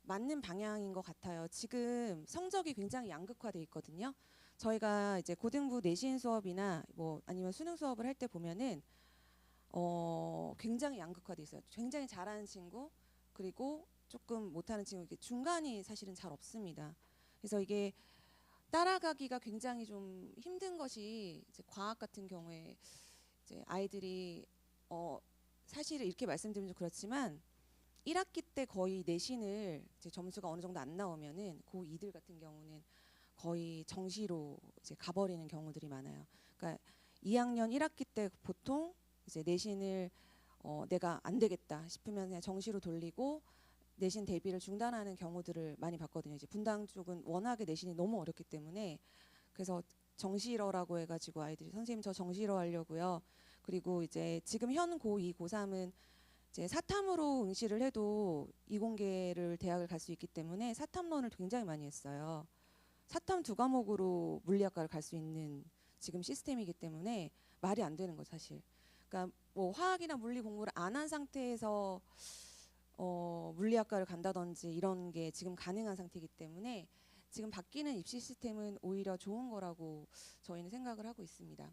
맞는 방향인 것 같아요. 지금 성적이 굉장히 양극화돼 있거든요. 저희가 이제 고등부 내신 수업이나 뭐 아니면 수능 수업을 할 때 보면은 굉장히 양극화돼 있어요. 굉장히 잘하는 친구, 그리고 조금 못하는 친구, 이게 중간이 사실은 잘 없습니다. 그래서 이게 따라가기가 굉장히 좀 힘든 것이 이제 과학 같은 경우에 이제 아이들이 사실 이렇게 말씀드리면 좀 그렇지만 1학기 때 거의 내신을 이제 점수가 어느 정도 안 나오면은 고2들 같은 경우는 거의 정시로 이제 가버리는 경우들이 많아요. 그러니까 2학년 1학기 때 보통 이제 내신을 내가 안 되겠다 싶으면 그냥 정시로 돌리고 내신 대비를 중단하는 경우들을 많이 봤거든요. 이제 분당 쪽은 워낙에 내신이 너무 어렵기 때문에, 그래서 정시러라고 해가지고 아이들이 선생님 저 정시러 하려고요. 그리고 이제 지금 현 고2, 고3은 이제 사탐으로 응시를 해도 이공계를 대학을 갈 수 있기 때문에 사탐론을 굉장히 많이 했어요. 사탐 2과목으로 물리학과를 갈 수 있는 지금 시스템이기 때문에 말이 안 되는 거 사실. 그러니까 뭐 화학이나 물리 공부를 안 한 상태에서 물리학과를 간다든지 이런 게 지금 가능한 상태이기 때문에 지금 바뀌는 입시 시스템은 오히려 좋은 거라고 저희는 생각을 하고 있습니다.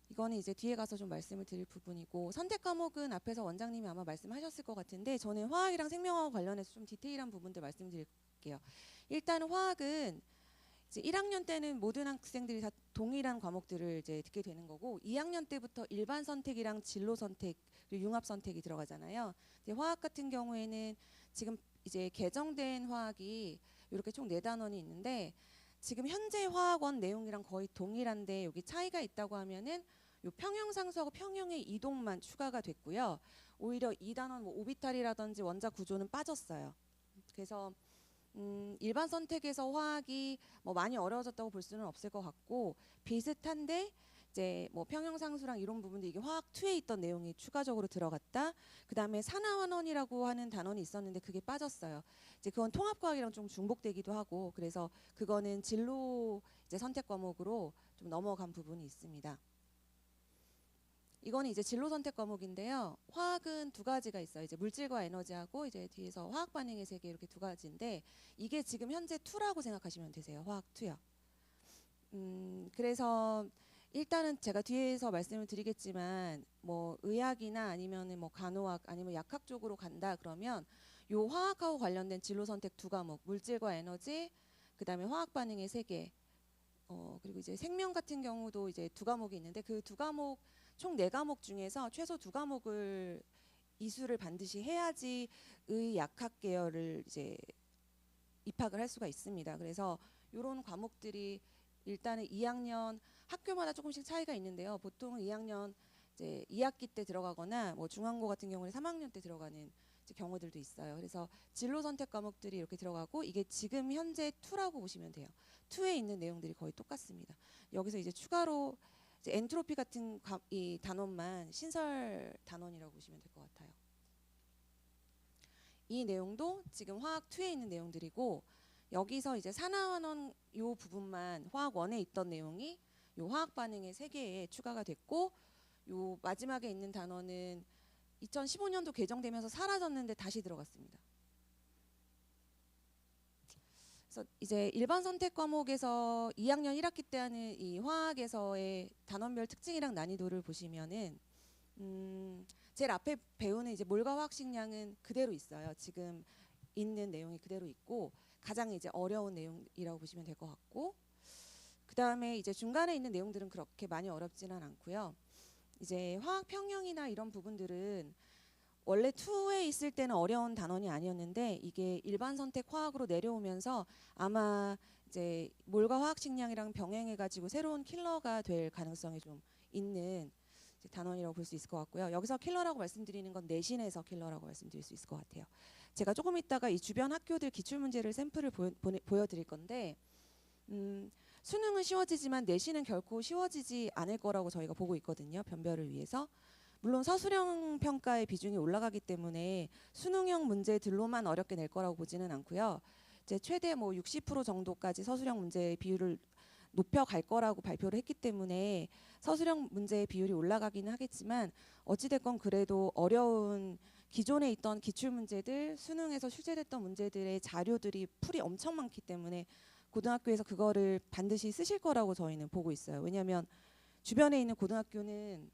이거는 이제 뒤에 가서 좀 말씀을 드릴 부분이고, 선택 과목은 앞에서 원장님이 아마 말씀하셨을 것 같은데 저는 화학이랑 생명하고 관련해서 좀 디테일한 부분들 말씀드릴게요. 일단은 화학은 이제 1학년 때는 모든 학생들이 다 동일한 과목들을 이제 듣게 되는 거고, 2학년 때부터 일반 선택이랑 진로 선택 그리고 융합 선택이 들어가잖아요. 이제 화학 같은 경우에는 지금 이제 개정된 화학이 이렇게 총 4단원이 있는데, 지금 현재 화학원 내용이랑 거의 동일한데 여기 차이가 있다고 하면은 요 평형상수하고 평형의 이동만 추가가 됐고요. 오히려 2단원 뭐 오비탈이라든지 원자 구조는 빠졌어요. 그래서 일반 선택에서 화학이 뭐 많이 어려워졌다고 볼 수는 없을 것 같고, 비슷한데 이제 뭐 평형상수랑 이런 부분도 이게 화학 2에 있던 내용이 추가적으로 들어갔다. 그다음에 산화환원이라고 하는 단원이 있었는데 그게 빠졌어요. 이제 그건 통합과학이랑 좀 중복되기도 하고, 그래서 그거는 진로 이제 선택 과목으로 좀 넘어간 부분이 있습니다. 이거는 이제 진로 선택 과목인데요. 화학은 2가지가 있어요. 이제 물질과 에너지하고 이제 뒤에서 화학 반응의 세계, 이렇게 2가지인데 이게 지금 현재 2라고 생각하시면 되세요. 화학 2요. 그래서 일단은 제가 뒤에서 말씀을 드리겠지만 뭐 의학이나 아니면은 뭐 간호학 아니면 약학 쪽으로 간다 그러면 요 화학하고 관련된 진로 선택 2과목, 물질과 에너지, 그다음에 화학 반응의 세계, 그리고 이제 생명 같은 경우도 이제 2과목이 있는데 그 2과목 총 4과목 중에서 최소 2과목을 이수를 반드시 해야지 의약학 계열을 이제 입학을 할 수가 있습니다. 그래서 이런 과목들이 일단은 2학년 학교마다 조금씩 차이가 있는데요. 보통은 2학년 이제 2학기 때 들어가거나 뭐 중앙고 같은 경우는 3학년 때 들어가는 이제 경우들도 있어요. 그래서 진로 선택 과목들이 이렇게 들어가고 이게 지금 현재 2라고 보시면 돼요. 2에 있는 내용들이 거의 똑같습니다. 여기서 이제 추가로 이제 엔트로피 같은 이 단원만 신설 단원이라고 보시면 될 것 같아요. 이 내용도 지금 화학 2에 있는 내용들이고 여기서 이제 산화환원 요 부분만 화학 1에 있던 내용이 요 화학 반응의 3개에 추가가 됐고 요 마지막에 있는 단원은 2015년도 개정되면서 사라졌는데 다시 들어갔습니다. 그래서 이제 일반 선택 과목에서 2학년 1학기 때 하는 이 화학에서의 단원별 특징이랑 난이도를 보시면은 제일 앞에 배우는 이제 몰과 화학식량은 그대로 있어요. 지금 있는 내용이 그대로 있고 가장 이제 어려운 내용이라고 보시면 될 것 같고 그 다음에 이제 중간에 있는 내용들은 그렇게 많이 어렵지는 않고요. 이제 화학 평형이나 이런 부분들은 원래 2에 있을 때는 어려운 단원이 아니었는데 이게 일반 선택 화학으로 내려오면서 아마 이제 몰과 화학식량이랑 병행해가지고 새로운 킬러가 될 가능성이 좀 있는 단원이라고 볼 수 있을 것 같고요. 여기서 킬러라고 말씀드리는 건 내신에서 킬러라고 말씀드릴 수 있을 것 같아요. 제가 조금 있다가 이 주변 학교들 기출문제를 샘플을 보여드릴 건데 수능은 쉬워지지만 내신은 결코 쉬워지지 않을 거라고 저희가 보고 있거든요. 변별을 위해서. 물론 서술형 평가의 비중이 올라가기 때문에 수능형 문제들로만 어렵게 낼 거라고 보지는 않고요. 이제 최대 뭐 60% 정도까지 서술형 문제의 비율을 높여갈 거라고 발표를 했기 때문에 서술형 문제의 비율이 올라가기는 하겠지만 어찌됐건 그래도 어려운 기존에 있던 기출문제들 수능에서 출제됐던 문제들의 자료들이 풀이 엄청 많기 때문에 고등학교에서 그거를 반드시 쓰실 거라고 저희는 보고 있어요. 왜냐하면 주변에 있는 고등학교는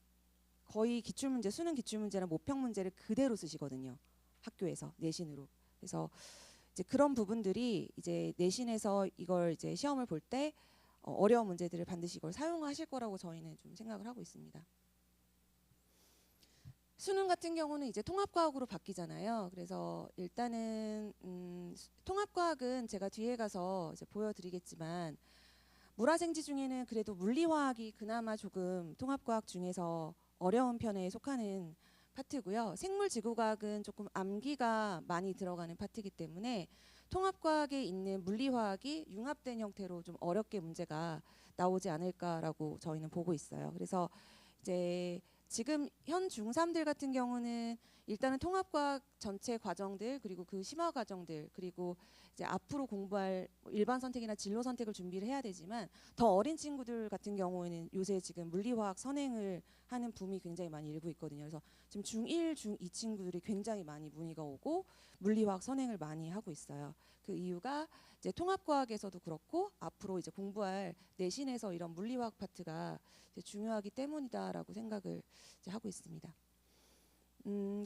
거의 기출문제, 수능 기출문제나 모평 문제를 그대로 쓰시거든요. 학교에서 내신으로. 그래서 이제 그런 부분들이 이제 내신에서 이걸 이제 시험을 볼 때 어려운 문제들을 반드시 이걸 사용하실 거라고 저희는 좀 생각을 하고 있습니다. 수능 같은 경우는 이제 통합과학으로 바뀌잖아요. 그래서 일단은 통합과학은 제가 뒤에 가서 이제 보여드리겠지만 물화생지 중에는 그래도 물리화학이 그나마 조금 통합과학 중에서 어려운 편에 속하는 파트고요. 생물지구과학은 조금 암기가 많이 들어가는 파트이기 때문에 통합과학에 있는 물리화학이 융합된 형태로 좀 어렵게 문제가 나오지 않을까라고 저희는 보고 있어요. 그래서 이제 지금 현 중3들 같은 경우는 일단은 통합과학 전체 과정들 그리고 그 심화 과정들 그리고 이제 앞으로 공부할 일반 선택이나 진로 선택을 준비를 해야 되지만 더 어린 친구들 같은 경우에는 요새 지금 물리화학 선행을 하는 붐이 굉장히 많이 일고 있거든요. 그래서 지금 중1, 중2 친구들이 굉장히 많이 문의가 오고 물리화학 선행을 많이 하고 있어요. 그 이유가 이제 통합과학에서도 그렇고 앞으로 이제 공부할 내신에서 이런 물리화학 파트가 이제 중요하기 때문이다라고 생각을 이제 하고 있습니다.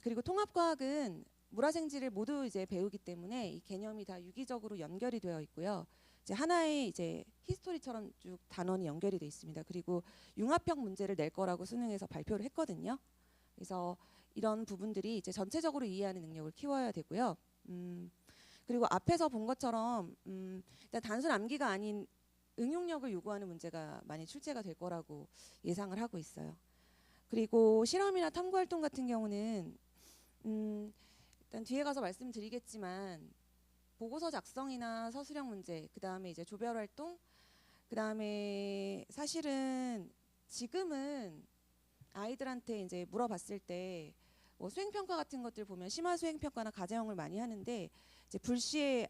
그리고 통합과학은 물화생지를 모두 이제 배우기 때문에 이 개념이 다 유기적으로 연결이 되어 있고요. 이제 하나의 이제 히스토리처럼 쭉 단원이 연결이 되어 있습니다. 그리고 융합형 문제를 낼 거라고 수능에서 발표를 했거든요. 그래서 이런 부분들이 이제 전체적으로 이해하는 능력을 키워야 되고요. 그리고 앞에서 본 것처럼 일단 단순 암기가 아닌 응용력을 요구하는 문제가 많이 출제가 될 거라고 예상을 하고 있어요. 그리고 실험이나 탐구활동 같은 경우는 일단 뒤에 가서 말씀드리겠지만 보고서 작성이나 서술형 문제, 그 다음에 이제 조별활동, 그 다음에 사실은 지금은 아이들한테 이제 물어봤을 때 뭐 수행평가 같은 것들 보면 심화 수행평가나 가제형을 많이 하는데 이제 불시에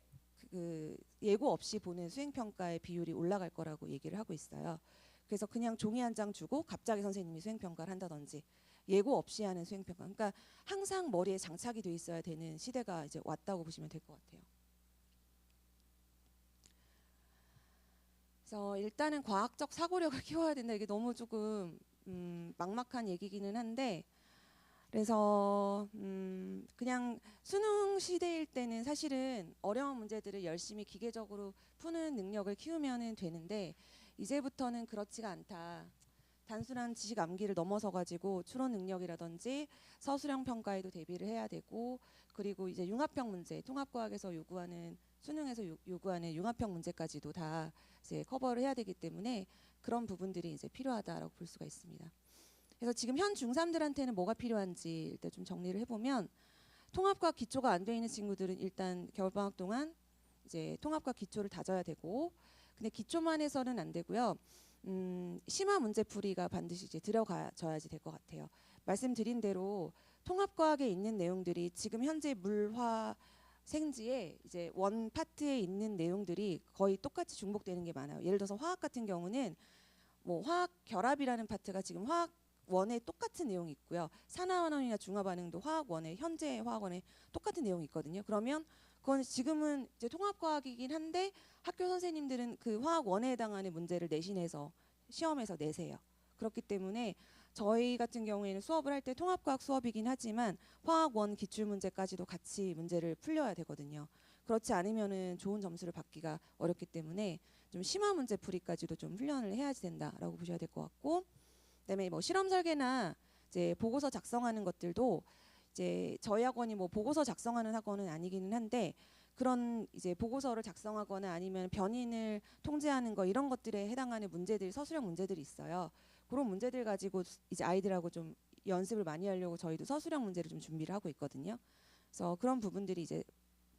그 예고 없이 보는 수행평가의 비율이 올라갈 거라고 얘기를 하고 있어요. 그래서 그냥 종이 한 장 주고 갑자기 선생님이 수행평가를 한다든지 예고 없이 하는 수행평가. 그러니까 항상 머리에 장착이 돼 있어야 되는 시대가 이제 왔다고 보시면 될 것 같아요. 그래서 일단은 과학적 사고력을 키워야 된다. 이게 너무 조금 막막한 얘기기는 한데 그래서 그냥 수능 시대일 때는 사실은 어려운 문제들을 열심히 기계적으로 푸는 능력을 키우면 되는데 이제부터는 그렇지가 않다. 단순한 지식 암기를 넘어서 가지고 추론 능력이라든지 서술형 평가에도 대비를 해야 되고, 그리고 이제 융합형 문제, 통합과학에서 요구하는 수능에서 요구하는 융합형 문제까지도 다 이제 커버를 해야 되기 때문에 그런 부분들이 이제 필요하다라고 볼 수가 있습니다. 그래서 지금 현 중3들한테는 뭐가 필요한지 일단 좀 정리를 해보면, 통합과학 기초가 안 돼 있는 친구들은 일단 겨울방학 동안 이제 통합과학 기초를 다져야 되고, 근데 기초만 해서는 안 되고요. 심화 문제풀이가 반드시 이제 들어가져야지 될 것 같아요. 말씀드린 대로 통합과학에 있는 내용들이 지금 현재 물화 생지에 이제 원 파트에 있는 내용들이 거의 똑같이 중복되는 게 많아요. 예를 들어서 화학 같은 경우는 뭐 화학 결합이라는 파트가 지금 화학 원에 똑같은 내용이 있고요. 산화환원이나 중화반응도 화학원에 현재 화학원에 똑같은 내용이 있거든요. 그러면 그건 지금은 이제 통합과학이긴 한데 학교 선생님들은 그 화학원에 해당하는 문제를 내신해서 시험에서 내세요. 그렇기 때문에 저희 같은 경우에는 수업을 할 때 통합과학 수업이긴 하지만 화학원 기출문제까지도 같이 문제를 풀려야 되거든요. 그렇지 않으면은 좋은 점수를 받기가 어렵기 때문에 좀 심화 문제 풀이까지도 좀 훈련을 해야지 된다라고 보셔야 될 것 같고, 그다음에 뭐 실험 설계나 이제 보고서 작성하는 것들도 이제 저희 학원이 뭐 보고서 작성하는 학원은 아니기는 한데, 그런 이제 보고서를 작성하거나 아니면 변인을 통제하는 거 이런 것들에 해당하는 문제들, 서술형 문제들이 있어요. 그런 문제들 가지고 이제 아이들하고 좀 연습을 많이 하려고 저희도 서술형 문제를 좀 준비를 하고 있거든요. 그래서 그런 부분들이 이제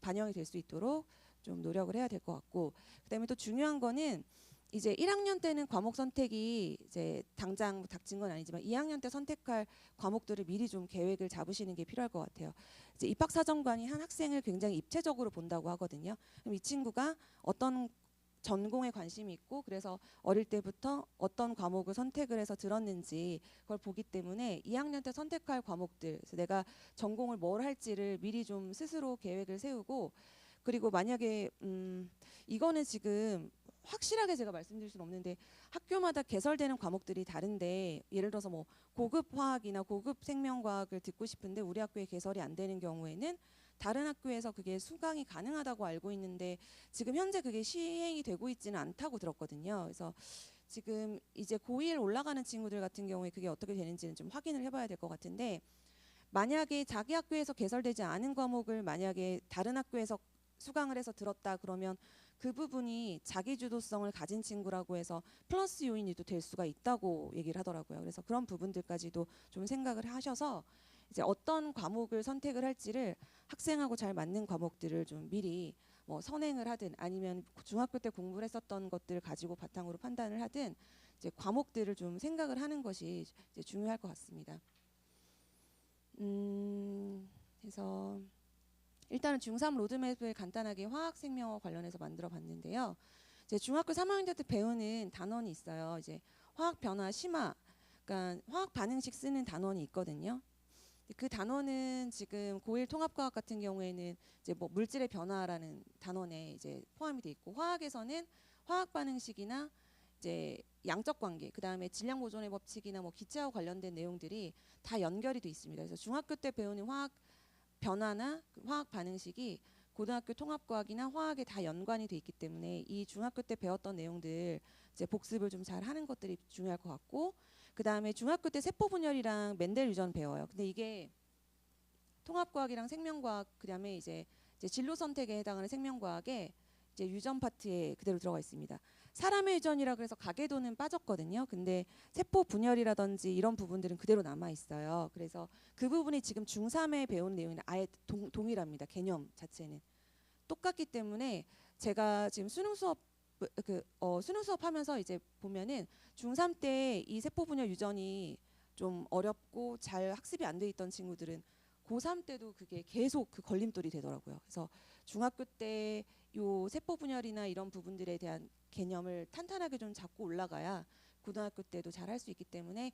반영이 될 수 있도록 좀 노력을 해야 될 것 같고, 그다음에 또 중요한 거는 이제 1학년 때는 과목 선택이 이제 당장 닥친 건 아니지만 2학년 때 선택할 과목들을 미리 좀 계획을 잡으시는 게 필요할 것 같아요. 이제 입학사정관이 한 학생을 굉장히 입체적으로 본다고 하거든요. 그럼 이 친구가 어떤 전공에 관심이 있고 그래서 어릴 때부터 어떤 과목을 선택을 해서 들었는지 그걸 보기 때문에 2학년 때 선택할 과목들, 그래서 내가 전공을 뭘 할지를 미리 좀 스스로 계획을 세우고, 그리고 만약에 이거는 지금 확실하게 제가 말씀드릴 수는 없는데 학교마다 개설되는 과목들이 다른데, 예를 들어서 뭐 고급 화학이나 고급 생명과학을 듣고 싶은데 우리 학교에 개설이 안 되는 경우에는 다른 학교에서 그게 수강이 가능하다고 알고 있는데 지금 현재 그게 시행이 되고 있지는 않다고 들었거든요. 그래서 지금 이제 고1 올라가는 친구들 같은 경우에 그게 어떻게 되는지는 좀 확인을 해봐야 될 것 같은데, 만약에 자기 학교에서 개설되지 않은 과목을 만약에 다른 학교에서 수강을 해서 들었다 그러면 그 부분이 자기 주도성을 가진 친구라고 해서 플러스 요인이 또 될 수가 있다고 얘기를 하더라고요. 그래서 그런 부분들까지도 좀 생각을 하셔서 이제 어떤 과목을 선택을 할지를 학생하고 잘 맞는 과목들을 좀 미리 뭐 선행을 하든 아니면 중학교 때 공부를 했었던 것들을 가지고 바탕으로 판단을 하든 이제 과목들을 좀 생각을 하는 것이 이제 중요할 것 같습니다. 그래서 일단은 중3 로드맵을 간단하게 화학생명과 관련해서 만들어 봤는데요. 이제 중학교 3학년 때 배우는 단원이 있어요. 이제 화학 변화 심화, 그러니까 화학 반응식 쓰는 단원이 있거든요. 그 단원은 지금 고1 통합과학 같은 경우에는 이제 뭐 물질의 변화라는 단원에 이제 포함이 돼 있고, 화학에서는 화학 반응식이나 이제 양적 관계, 그다음에 질량 보존의 법칙이나 뭐 기체하고 관련된 내용들이 다 연결이 돼 있습니다. 그래서 중학교 때 배우는 화학 변화나 화학 반응식이 고등학교 통합과학이나 화학에 다 연관이 돼 있기 때문에 이 중학교 때 배웠던 내용들 이제 복습을 좀 잘 하는 것들이 중요할 것 같고, 그 다음에 중학교 때 세포 분열이랑 멘델 유전 배워요. 근데 이게 통합과학이랑 생명과학, 그 다음에 이제 진로 선택에 해당하는 생명과학에 이제 유전 파트에 그대로 들어가 있습니다. 사람의 유전이라 그래서 가계도는 빠졌거든요. 근데 세포 분열이라든지 이런 부분들은 그대로 남아 있어요. 그래서 그 부분이 지금 중3에 배우는 내용이랑 아예 동일합니다. 개념 자체는 똑같기 때문에 제가 지금 수능 수업 수능 수업 하면서 이제 보면은 중3 때 이 세포 분열 유전이 좀 어렵고 잘 학습이 안 돼 있던 친구들은 고3 때도 그게 계속 그 걸림돌이 되더라고요. 그래서 중학교 때 요 세포 분열이나 이런 부분들에 대한 개념을 탄탄하게 좀 잡고 올라가야 고등학교 때도 잘 할 수 있기 때문에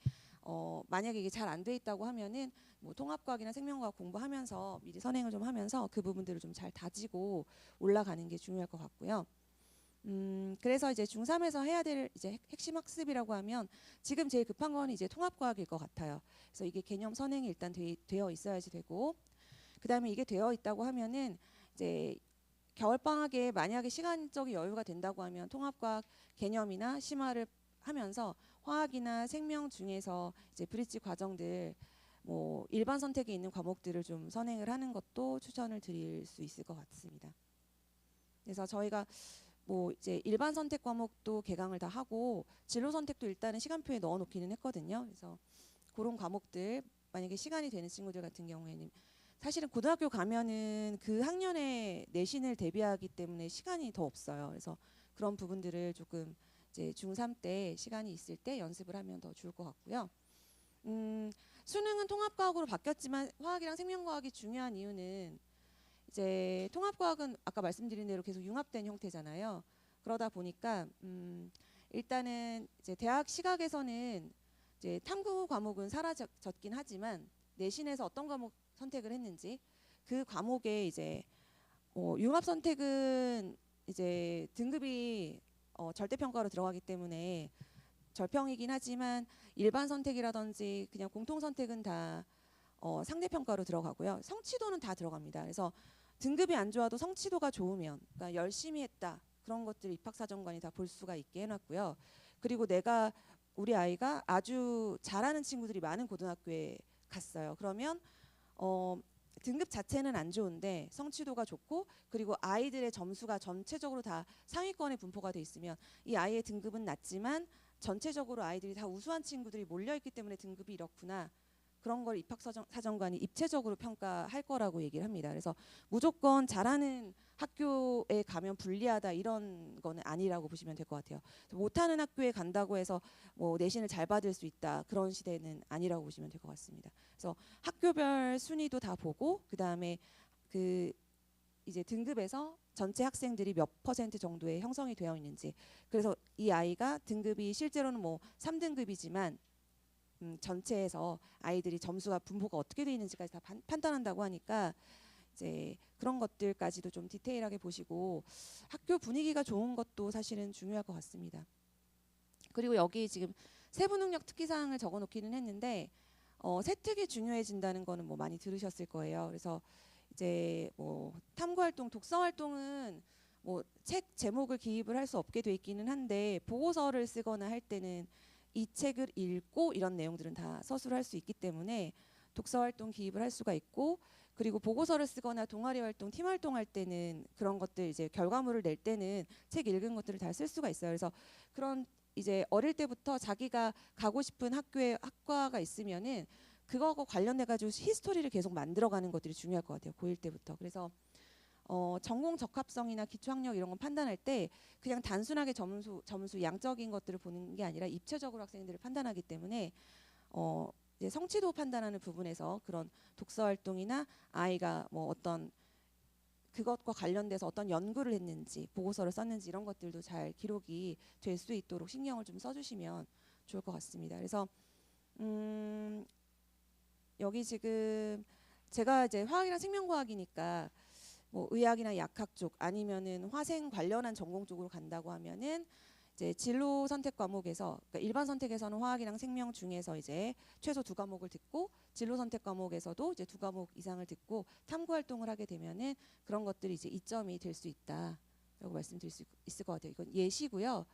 만약에 이게 잘 안 돼 있다고 하면은 뭐 통합과학이나 생명과학 공부하면서 미리 선행을 좀 하면서 그 부분들을 좀 잘 다지고 올라가는 게 중요할 것 같고요. 그래서 이제 중3에서 해야 될 이제 핵심 학습이라고 하면 지금 제일 급한 건 이제 통합과학일 것 같아요. 그래서 이게 개념 선행이 일단 되어 있어야지 되고, 그다음에 이게 되어 있다고 하면은 이제 겨울방학에 만약에 시간적인 여유가 된다고 하면 통합과학 개념이나 심화를 하면서 화학이나 생명 중에서 이제 브릿지 과정들 뭐 일반 선택에 있는 과목들을 좀 선행을 하는 것도 추천을 드릴 수 있을 것 같습니다. 그래서 저희가 뭐 이제 일반 선택 과목도 개강을 다 하고 진로 선택도 일단은 시간표에 넣어 놓기는 했거든요. 그래서 그런 과목들 만약에 시간이 되는 친구들 같은 경우에는 사실은 고등학교 가면은 그 학년에 내신을 대비하기 때문에 시간이 더 없어요. 그래서 그런 부분들을 조금 이제 중3 때 시간이 있을 때 연습을 하면 더 좋을 것 같고요. 수능은 통합과학으로 바뀌었지만 화학이랑 생명과학이 중요한 이유는 이제 통합과학은 아까 말씀드린 대로 계속 융합된 형태잖아요. 그러다 보니까 일단은 이제 대학 시각에서는 이제 탐구 과목은 사라졌긴 하지만 내신에서 어떤 과목 선택을 했는지 그 과목에 이제 융합 선택은 이제 등급이 절대평가로 들어가기 때문에 절평이긴 하지만 일반 선택이라든지 그냥 공통 선택은 다 상대평가로 들어가고요. 성취도는 다 들어갑니다. 그래서 등급이 안 좋아도 성취도가 좋으면, 그러니까 열심히 했다, 그런 것들 입학사정관이 다 볼 수가 있게 해놨고요. 그리고 우리 아이가 아주 잘하는 친구들이 많은 고등학교에 갔어요. 그러면 등급 자체는 안 좋은데 성취도가 좋고, 그리고 아이들의 점수가 전체적으로 다 상위권에 분포가 돼 있으면 이 아이의 등급은 낮지만 전체적으로 아이들이 다 우수한 친구들이 몰려있기 때문에 등급이 이렇구나, 그런 걸 입학사정관이 입체적으로 평가할 거라고 얘기를 합니다. 그래서 무조건 잘하는 학교에 가면 불리하다 이런 거는 아니라고 보시면 될 것 같아요. 못하는 학교에 간다고 해서 뭐 내신을 잘 받을 수 있다, 그런 시대는 아니라고 보시면 될 것 같습니다. 그래서 학교별 순위도 다 보고 그 다음에 그 이제 등급에서 전체 학생들이 몇 % 정도의 형성이 되어 있는지, 그래서 이 아이가 등급이 실제로는 뭐 3등급이지만 전체에서 아이들이 점수가 분포가 어떻게 되어 있는지까지 다 판단한다고 하니까 이제 그런 것들까지도 좀 디테일하게 보시고 학교 분위기가 좋은 것도 사실은 중요할 것 같습니다. 그리고 여기 지금 세부 능력 특기사항을 적어 놓기는 했는데 세특이 중요해진다는 거는 뭐 많이 들으셨을 거예요. 그래서 이제 뭐 탐구 활동, 독서 활동은 뭐 책 제목을 기입을 할 수 없게 돼 있기는 한데 보고서를 쓰거나 할 때는 이 책을 읽고 이런 내용들은 다 서술할 수 있기 때문에 독서 활동 기입을 할 수가 있고, 그리고 보고서를 쓰거나 동아리 활동, 팀 활동할 때는 그런 것들 이제 결과물을 낼 때는 책 읽은 것들을 다 쓸 수가 있어요. 그래서 그런 이제 어릴 때부터 자기가 가고 싶은 학교에 학과가 있으면은 그거하고 관련돼 가지고 히스토리를 계속 만들어가는 것들이 중요할 것 같아요. 고1 때부터. 그래서 전공 적합성이나 기초학력 이런 건 판단할 때 그냥 단순하게 점수 양적인 것들을 보는 게 아니라 입체적으로 학생들을 판단하기 때문에 이제 성취도 판단하는 부분에서 그런 독서 활동이나 아이가 뭐 어떤 그것과 관련돼서 어떤 연구를 했는지, 보고서를 썼는지 이런 것들도 잘 기록이 될 수 있도록 신경을 좀 써주시면 좋을 것 같습니다. 그래서 여기 지금 제가 이제 화학이랑 생명과학이니까 뭐 의학이나 약학 쪽 아니면은 화생 관련한 전공 쪽으로 간다고 하면은 이제 진로 선택 과목에서, 그러니까 일반 선택에서는 화학이랑 생명 중에서 이제 최소 2과목을 듣고 진로 선택 과목에서도 이제 2과목 이상을 듣고 탐구 활동을 하게 되면은 그런 것들이 이제 이점이 될 수 있다라고 말씀드릴 수 있을 것 같아요. 이건 예시고요.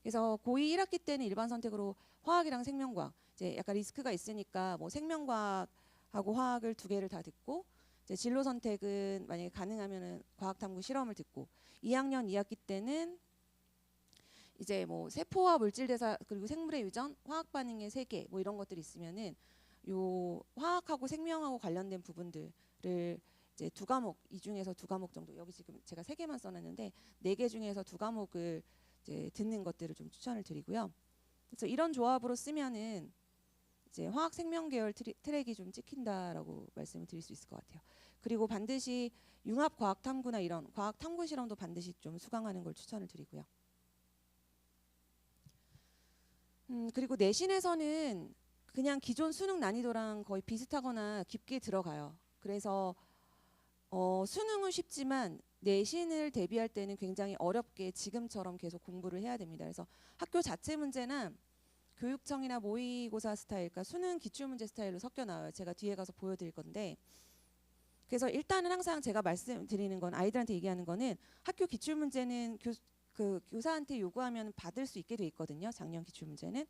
그래서 고2 1학기 때는 일반 선택으로 화학이랑 생명과학 이제 약간 리스크가 있으니까 뭐 생명과학하고 화학을 2개를 다 듣고, 이제 진로 선택은 만약에 가능하면은 과학탐구 실험을 듣고, 2학년 2학기 때는 이제 뭐 세포와 물질대사 그리고 생물의 유전, 화학 반응의 세계 뭐 이런 것들이 있으면은 요 화학하고 생명하고 관련된 부분들을 이제 2과목, 이 중에서 2과목 정도, 여기 지금 제가 3개만 써놨는데 4개 중에서 2과목을 이제 듣는 것들을 좀 추천을 드리고요. 그래서 이런 조합으로 쓰면은 이제 화학 생명 계열 트랙이 좀 찍힌다라고 말씀을 드릴 수 있을 것 같아요. 그리고 반드시 융합 과학 탐구나 이런 과학 탐구 실험도 반드시 좀 수강하는 걸 추천을 드리고요. 그리고 내신에서는 그냥 기존 수능 난이도랑 거의 비슷하거나 깊게 들어가요. 그래서 수능은 쉽지만 내신을 대비할 때는 굉장히 어렵게 지금처럼 계속 공부를 해야 됩니다. 그래서 학교 자체 문제나 교육청이나 모의고사 스타일, 그러니까 수능 기출문제 스타일로 섞여 나와요. 제가 뒤에 가서 보여드릴 건데, 그래서 일단은 항상 제가 말씀드리는 건, 아이들한테 얘기하는 거는 학교 기출문제는 교사한테 요구하면 받을 수 있게 돼 있거든요. 작년 기출문제는.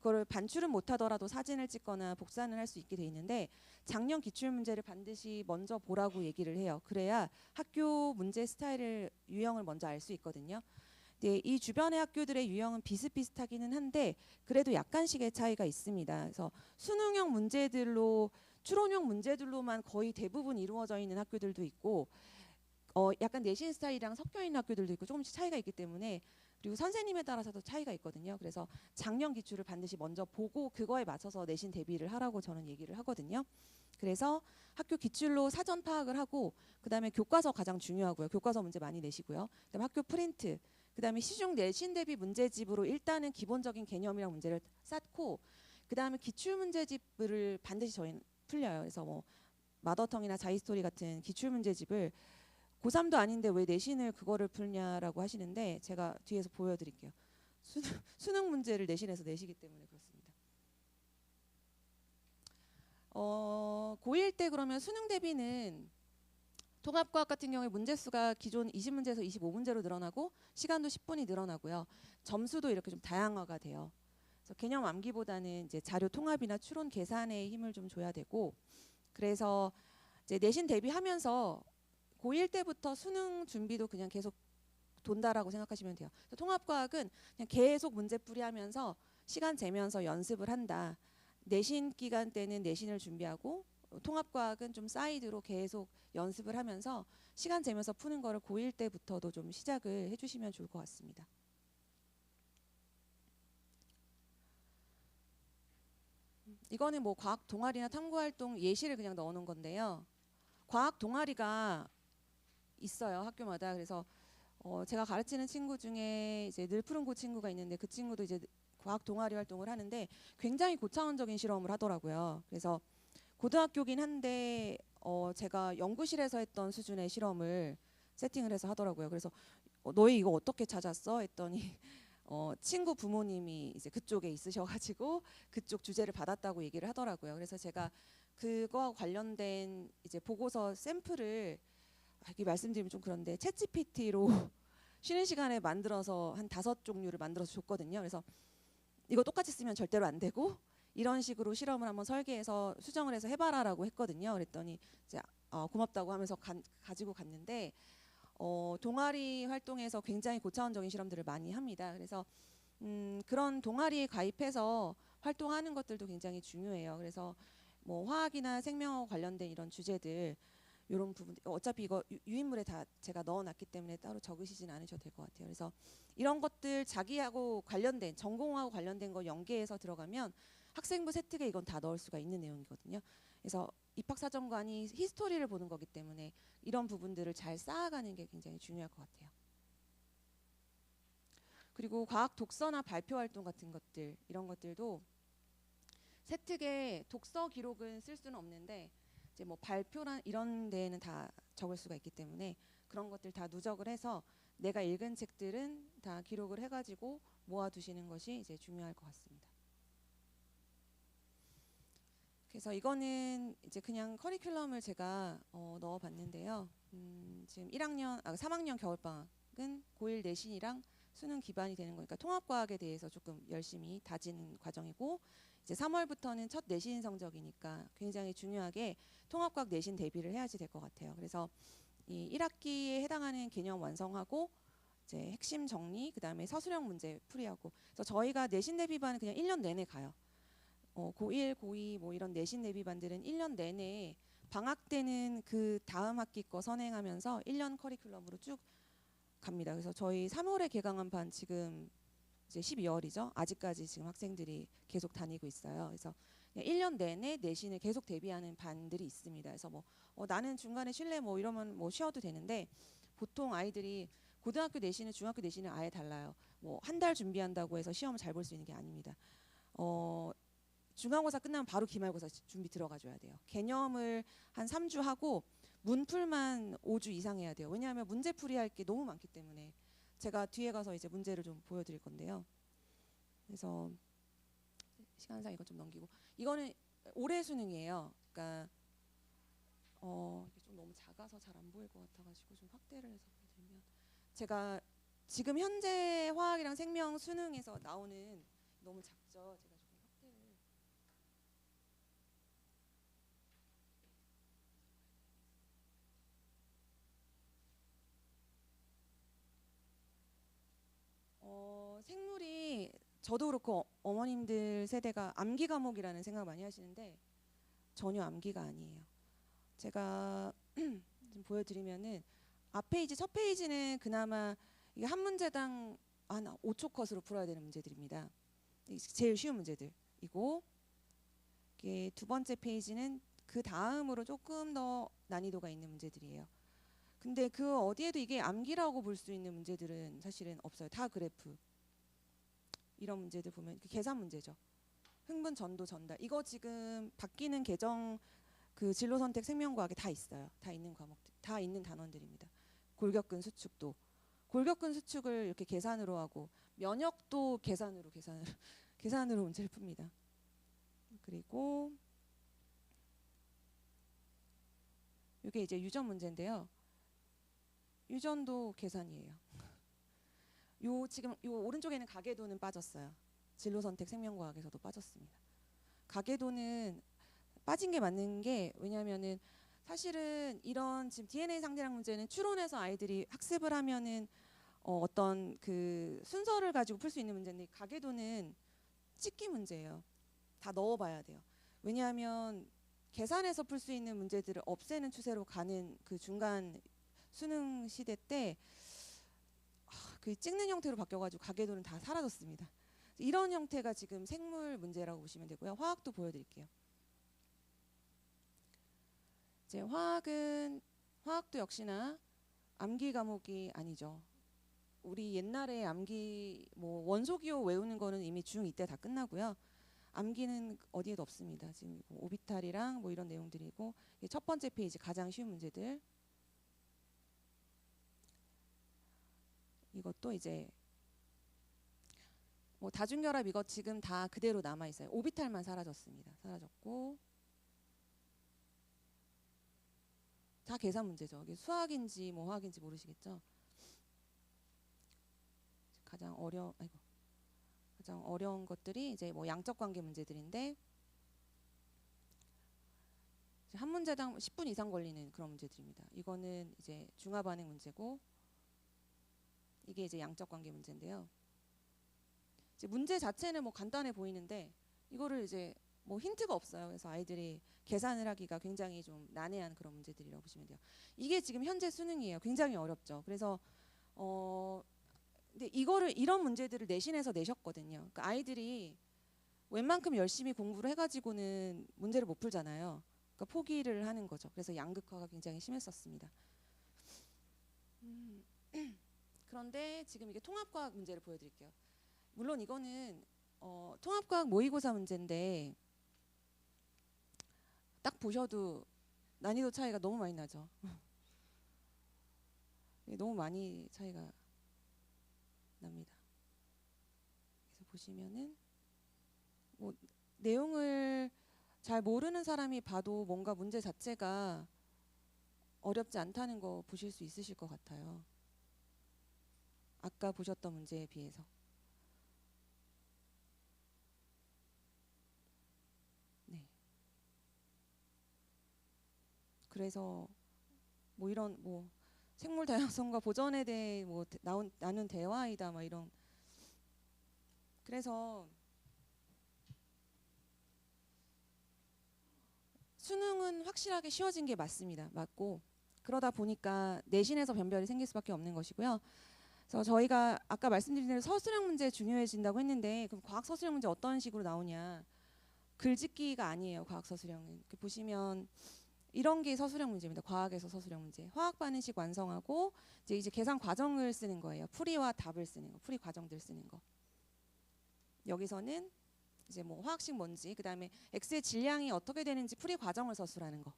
그거를 반출은 못하더라도 사진을 찍거나 복사는 할 수 있게 돼 있는데 작년 기출 문제를 반드시 먼저 보라고 얘기를 해요. 그래야 학교 문제 스타일을 유형을 먼저 알 수 있거든요. 네, 이 주변의 학교들의 유형은 비슷비슷하기는 한데 그래도 약간씩의 차이가 있습니다. 그래서 수능형 문제들로 추론형 문제들로만 거의 대부분 이루어져 있는 학교들도 있고 약간 내신 스타일이랑 섞여 있는 학교들도 있고 조금씩 차이가 있기 때문에 그리고 선생님에 따라서도 차이가 있거든요. 그래서 작년 기출을 반드시 먼저 보고 그거에 맞춰서 내신 대비를 하라고 저는 얘기를 하거든요. 그래서 학교 기출로 사전 파악을 하고 그다음에 교과서 가장 중요하고요. 교과서 문제 많이 내시고요. 그다음에 학교 프린트, 그다음에 시중 내신 대비 문제집으로 일단은 기본적인 개념이랑 문제를 쌓고 그다음에 기출 문제집을 반드시 저희는 풀려요. 그래서 뭐 마더텅이나 자이스토리 같은 기출 문제집을 고3도 아닌데 왜 내신을 그거를 풀냐라고 하시는데 제가 뒤에서 보여드릴게요. 수능 문제를 내신에서 내시기 때문에 그렇습니다. 고1 때 그러면 수능 대비는 통합과학 같은 경우에 문제수가 기존 20문제에서 25문제로 늘어나고 시간도 10분이 늘어나고요. 점수도 이렇게 좀 다양화가 돼요. 그래서 개념 암기보다는 이제 자료 통합이나 추론 계산에 힘을 좀 줘야 되고 그래서 이제 내신 대비하면서 고1 때부터 수능 준비도 그냥 계속 돈다라고 생각하시면 돼요. 통합과학은 그냥 계속 문제풀이하면서 시간 재면서 연습을 한다. 내신 기간 때는 내신을 준비하고 통합과학은 좀 사이드로 계속 연습을 하면서 시간 재면서 푸는 거를 고1 때부터도 좀 시작을 해주시면 좋을 것 같습니다. 이거는 뭐 과학 동아리나 탐구활동 예시를 그냥 넣어놓은 건데요. 과학 동아리가 있어요, 학교마다. 그래서 제가 가르치는 친구 중에 이제 늘 푸른 고 친구가 있는데 그 친구도 이제 과학 동아리 활동을 하는데 굉장히 고차원적인 실험을 하더라고요. 그래서 고등학교긴 한데 제가 연구실에서 했던 수준의 실험을 세팅을 해서 하더라고요. 그래서 너희 이거 어떻게 찾았어? 했더니 친구 부모님이 이제 그쪽에 있으셔가지고 그쪽 주제를 받았다고 얘기를 하더라고요. 그래서 제가 그거와 관련된 이제 보고서 샘플을 이렇게 말씀드리면 좀 그런데 챗GPT로 쉬는 시간에 만들어서 한 5종류를 만들어서 줬거든요. 그래서 이거 똑같이 쓰면 절대로 안 되고 이런 식으로 실험을 한번 설계해서 수정을 해서 해봐라라고 했거든요. 그랬더니 이제 고맙다고 하면서 가지고 갔는데 동아리 활동에서 굉장히 고차원적인 실험들을 많이 합니다. 그래서 그런 동아리에 가입해서 활동하는 것들도 굉장히 중요해요. 그래서 뭐 화학이나 생명하고 관련된 이런 주제들 이런 부분 어차피 이거 유인물에 다 제가 넣어놨기 때문에 따로 적으시진 않으셔도 될 것 같아요. 그래서 이런 것들 자기하고 관련된 전공하고 관련된 거 연계해서 들어가면 학생부 세특에 이건 다 넣을 수가 있는 내용이거든요. 그래서 입학사정관이 히스토리를 보는 거기 때문에 이런 부분들을 잘 쌓아가는 게 굉장히 중요할 것 같아요. 그리고 과학 독서나 발표 활동 같은 것들 이런 것들도 세특에 독서 기록은 쓸 수는 없는데 이제 뭐 발표란 이런 데에는 다 적을 수가 있기 때문에 그런 것들 다 누적을 해서 내가 읽은 책들은 다 기록을 해가지고 모아두시는 것이 이제 중요할 것 같습니다. 그래서 이거는 이제 그냥 커리큘럼을 제가 넣어봤는데요. 지금 3학년 겨울방학은 고1 내신이랑 수능 기반이 되는 거니까 통합과학에 대해서 조금 열심히 다지는 과정이고 이제 3월부터는 첫 내신 성적이니까 굉장히 중요하게 통합과학 내신 대비를 해야지 될 것 같아요. 그래서 이 1학기에 해당하는 개념 완성하고 이제 핵심 정리, 그다음에 서술형 문제 풀이하고. 그래서 저희가 내신 대비반은 그냥 1년 내내 가요. 고1, 고2 뭐 이런 내신 대비반들은 1년 내내 방학 때는 그 다음 학기 거 선행하면서 1년 커리큘럼으로 쭉 갑니다. 그래서 저희 3월에 개강한 반 지금 이제 12월이죠. 아직까지 지금 학생들이 계속 다니고 있어요. 그래서 1년 내내 내신을 계속 대비하는 반들이 있습니다. 그래서 뭐 나는 중간에 쉴래 뭐 이러면 뭐 쉬어도 되는데 보통 아이들이 고등학교 내신은 중학교 내신은 아예 달라요. 뭐 한 달 준비한다고 해서 시험을 잘 볼 수 있는 게 아닙니다. 중간고사 끝나면 바로 기말고사 준비 들어가줘야 돼요. 개념을 한 3주 하고 문풀만 5주 이상 해야 돼요. 왜냐하면 문제풀이 할 게 너무 많기 때문에. 제가 뒤에 가서 이제 문제를 좀 보여드릴 건데요. 그래서 시간상 이거 좀 넘기고 이거는 올해 수능이에요. 그러니까 이게 좀 너무 작아서 잘 안 보일 것 같아가지고 좀 확대를 해서 보여드리면 제가 지금 현재 화학이랑 생명 수능에서 나오는 너무 작죠. 제가 조금 저도 그렇고 어머님들 세대가 암기 과목이라는 생각 많이 하시는데 전혀 암기가 아니에요. 제가 좀 보여드리면은 앞 페이지 첫 페이지는 그나마 이게 한 문제당 한 5초 컷으로 풀어야 되는 문제들입니다. 제일 쉬운 문제들이고 이게 두 번째 페이지는 그 다음으로 조금 더 난이도가 있는 문제들이에요. 근데 그 어디에도 이게 암기라고 볼 수 있는 문제들은 사실은 없어요. 다 그래프. 이런 문제들 보면 계산 문제죠. 흥분, 전도, 전달. 이거 지금 바뀌는 계정 그 진로 선택 생명과학에 다 있어요. 다 있는 과목들, 다 있는 단원들입니다. 골격근 수축도. 골격근 수축을 이렇게 계산으로 하고 면역도 계산으로 계산으로 문제를 풉니다. 그리고 이게 이제 유전 문제인데요. 유전도 계산이에요. 지금 요 오른쪽에 있는 가계도는 빠졌어요. 진로 선택 생명과학에서도 빠졌습니다. 가계도는 빠진 게 맞는 게 왜냐하면은 사실은 이런 지금 DNA 상대량 문제는 추론해서 아이들이 학습을 하면은 어떤 그 순서를 가지고 풀 수 있는 문제인데 가계도는 찍기 문제예요. 다 넣어봐야 돼요. 왜냐하면 계산해서 풀 수 있는 문제들을 없애는 추세로 가는 그 중간 수능 시대 때 그 찍는 형태로 바뀌어가지고 가계도는 다 사라졌습니다. 이런 형태가 지금 생물 문제라고 보시면 되고요. 화학도 보여드릴게요. 이제 화학도 역시나 암기 과목이 아니죠. 우리 옛날에 암기 뭐 원소기호 외우는 거는 이미 중2 때 다 끝나고요. 암기는 어디에도 없습니다. 지금 오비탈이랑 뭐 이런 내용들이고 첫 번째 페이지 가장 쉬운 문제들. 이것도 이제 뭐 다중결합 이거 지금 다 그대로 남아 있어요. 오비탈만 사라졌습니다. 사라졌고 다 계산 문제죠. 이게 수학인지 뭐 화학인지 모르시겠죠? 가장 어려운 것들이 이제 뭐 양적 관계 문제들인데 한 문제당 10분 이상 걸리는 그런 문제들입니다. 이거는 이제 중화 반응 문제고 이게 이제 양적 관계 문제인데요. 이제 문제 자체는 뭐 간단해 보이는데 이거를 이제 뭐 힌트가 없어요. 그래서 아이들이 계산을 하기가 굉장히 좀 난해한 그런 문제들이라고 보시면 돼요. 이게 지금 현재 수능이에요. 굉장히 어렵죠. 그래서 근데 이런 문제들을 내신에서 내셨거든요. 그러니까 아이들이 웬만큼 열심히 공부를 해가지고는 문제를 못 풀잖아요. 그러니까 포기를 하는 거죠. 그래서 양극화가 굉장히 심했었습니다. 그런데 지금 이게 통합과학 문제를 보여드릴게요. 물론 이거는 통합과학 모의고사 문제인데 딱 보셔도 난이도 차이가 너무 많이 나죠. 너무 많이 차이가 납니다. 그래서 보시면은 뭐 내용을 잘 모르는 사람이 봐도 뭔가 문제 자체가 어렵지 않다는 거 보실 수 있으실 것 같아요. 아까 보셨던 문제에 비해서. 네. 그래서 뭐 이런 뭐 생물 다양성과 보전에 대해 뭐 나눈 대화이다 막 이런. 그래서 수능은 확실하게 쉬워진 게 맞습니다. 맞고 그러다 보니까 내신에서 변별이 생길 수밖에 없는 것이고요. 그래서 저희가 아까 말씀드린 대로 서술형 문제 중요해진다고 했는데 그럼 과학 서술형 문제 어떤 식으로 나오냐? 글짓기가 아니에요. 과학 서술형은. 보시면 이런 게 서술형 문제입니다. 과학에서 서술형 문제. 화학 반응식 완성하고 이제 계산 과정을 쓰는 거예요. 풀이와 답을 쓰는 거. 풀이 과정들 쓰는 거. 여기서는 이제 뭐 화학식 뭔지 그다음에 X의 질량이 어떻게 되는지 풀이 과정을 서술하는 거.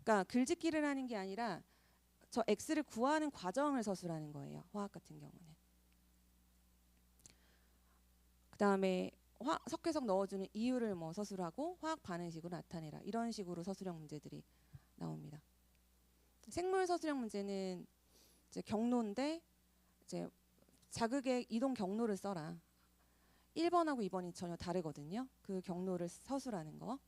그러니까 글짓기를 하는 게 아니라 저 X를 구하는 과정을 서술하는 거예요. 화학 같은 경우는. 그다음에 석회석 넣어주는 이유를 뭐 서술하고 화학 반응식으로 나타내라. 이런 식으로 서술형 문제들이 나옵니다. 생물 서술형 문제는 이제 경로인데 이제 자극의 이동 경로를 써라. 1번하고 2번이 전혀 다르거든요. 그 경로를 서술하는 거.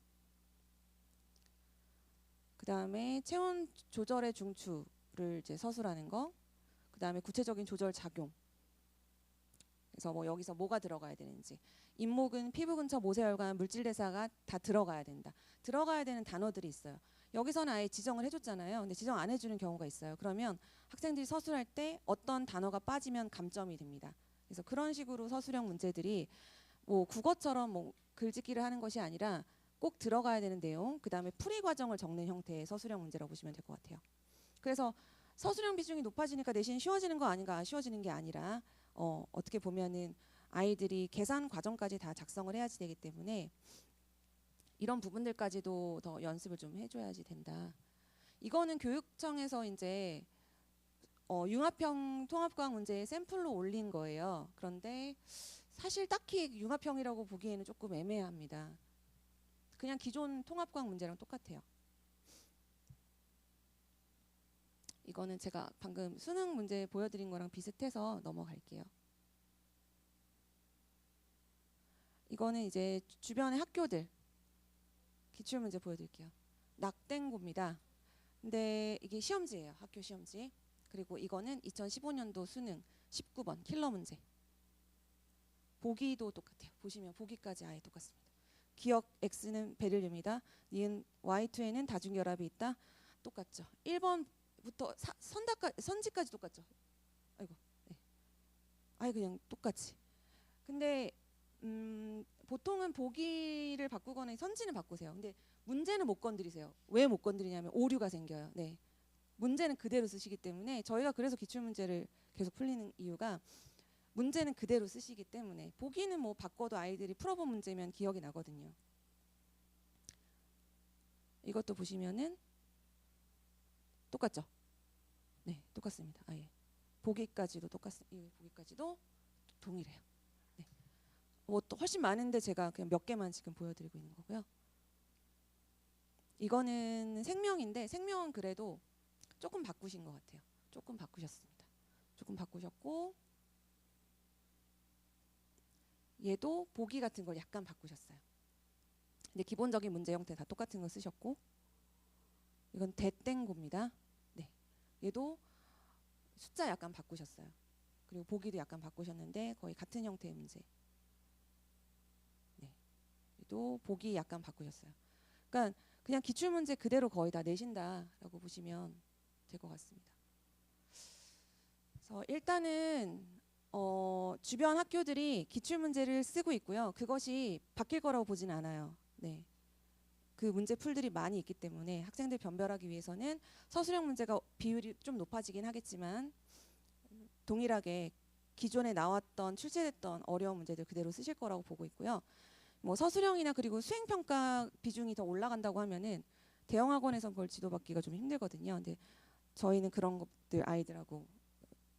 그다음에 체온 조절의 중추를 이제 서술하는 거. 그다음에 구체적인 조절 작용. 그래서 뭐 여기서 뭐가 들어가야 되는지, 잇목은 피부 근처 모세혈관 물질 대사가 다 들어가야 된다. 들어가야 되는 단어들이 있어요. 여기서는 아예 지정을 해줬잖아요. 근데 지정 안 해주는 경우가 있어요. 그러면 학생들이 서술할 때 어떤 단어가 빠지면 감점이 됩니다. 그래서 그런 식으로 서술형 문제들이 뭐 국어처럼 뭐 글짓기를 하는 것이 아니라 꼭 들어가야 되는 내용, 그 다음에 풀이 과정을 적는 형태의 서술형 문제라고 보시면 될 것 같아요. 그래서 서술형 비중이 높아지니까 내신 쉬워지는 거 아닌가, 쉬워지는 게 아니라 어떻게 보면은 아이들이 계산 과정까지 다 작성을 해야지 되기 때문에 이런 부분들까지도 더 연습을 좀 해줘야지 된다. 이거는 교육청에서 이제 융합형 통합과학 문제의 샘플로 올린 거예요. 그런데 사실 딱히 융합형이라고 보기에는 조금 애매합니다. 그냥 기존 통합과학 문제랑 똑같아요. 이거는 제가 방금 수능 문제 보여드린 거랑 비슷해서 넘어갈게요. 이거는 이제 주변의 학교들 기출문제 보여드릴게요. 낙땡고입니다. 근데 이게 시험지예요. 학교 시험지. 그리고 이거는 2015년도 수능 19번 킬러 문제. 보기도 똑같아요. 보시면 보기까지 아예 똑같습니다. 기억 X는 베릴륨이다. 니은 Y2에는 다중결합이 있다. 똑같죠. 1번부터 선지까지 똑같죠. 아이고, 네. 아예 그냥 똑같이. 근데 보통은 보기를 바꾸거나 선지는 바꾸세요. 근데 문제는 못 건드리세요. 왜 못 건드리냐면 오류가 생겨요. 네. 문제는 그대로 쓰시기 때문에 저희가 그래서 기출문제를 계속 풀리는 이유가 문제는 그대로 쓰시기 때문에 보기는 뭐 바꿔도 아이들이 풀어본 문제면 기억이 나거든요. 이것도 보시면은 똑같죠? 네, 똑같습니다. 아예 보기까지도 보기까지도 동일해요. 네. 뭐 또 훨씬 많은데 제가 그냥 몇 개만 지금 보여드리고 있는 거고요. 이거는 생명인데 생명은 그래도 조금 바꾸신 것 같아요. 조금 바꾸셨습니다. 조금 바꾸셨고 얘도 보기 같은 걸 약간 바꾸셨어요. 근데 기본적인 문제 형태 다 똑같은 거 쓰셨고 이건 대땡고입니다. 네, 얘도 숫자 약간 바꾸셨어요. 그리고 보기도 약간 바꾸셨는데 거의 같은 형태의 문제. 네, 얘도 보기 약간 바꾸셨어요. 그러니까 그냥 기출 문제 그대로 거의 다 내신다라고 보시면 될 것 같습니다. 그래서 일단은 주변 학교들이 기출 문제를 쓰고 있고요. 그것이 바뀔 거라고 보진 않아요. 네. 그 문제 풀들이 많이 있기 때문에 학생들 변별하기 위해서는 서술형 문제가 비율이 좀 높아지긴 하겠지만 동일하게 기존에 나왔던 출제됐던 어려운 문제들 그대로 쓰실 거라고 보고 있고요. 뭐 서술형이나 그리고 수행평가 비중이 더 올라간다고 하면은 대형학원에선 그걸 지도받기가 좀 힘들거든요. 근데 저희는 그런 것들 아이들하고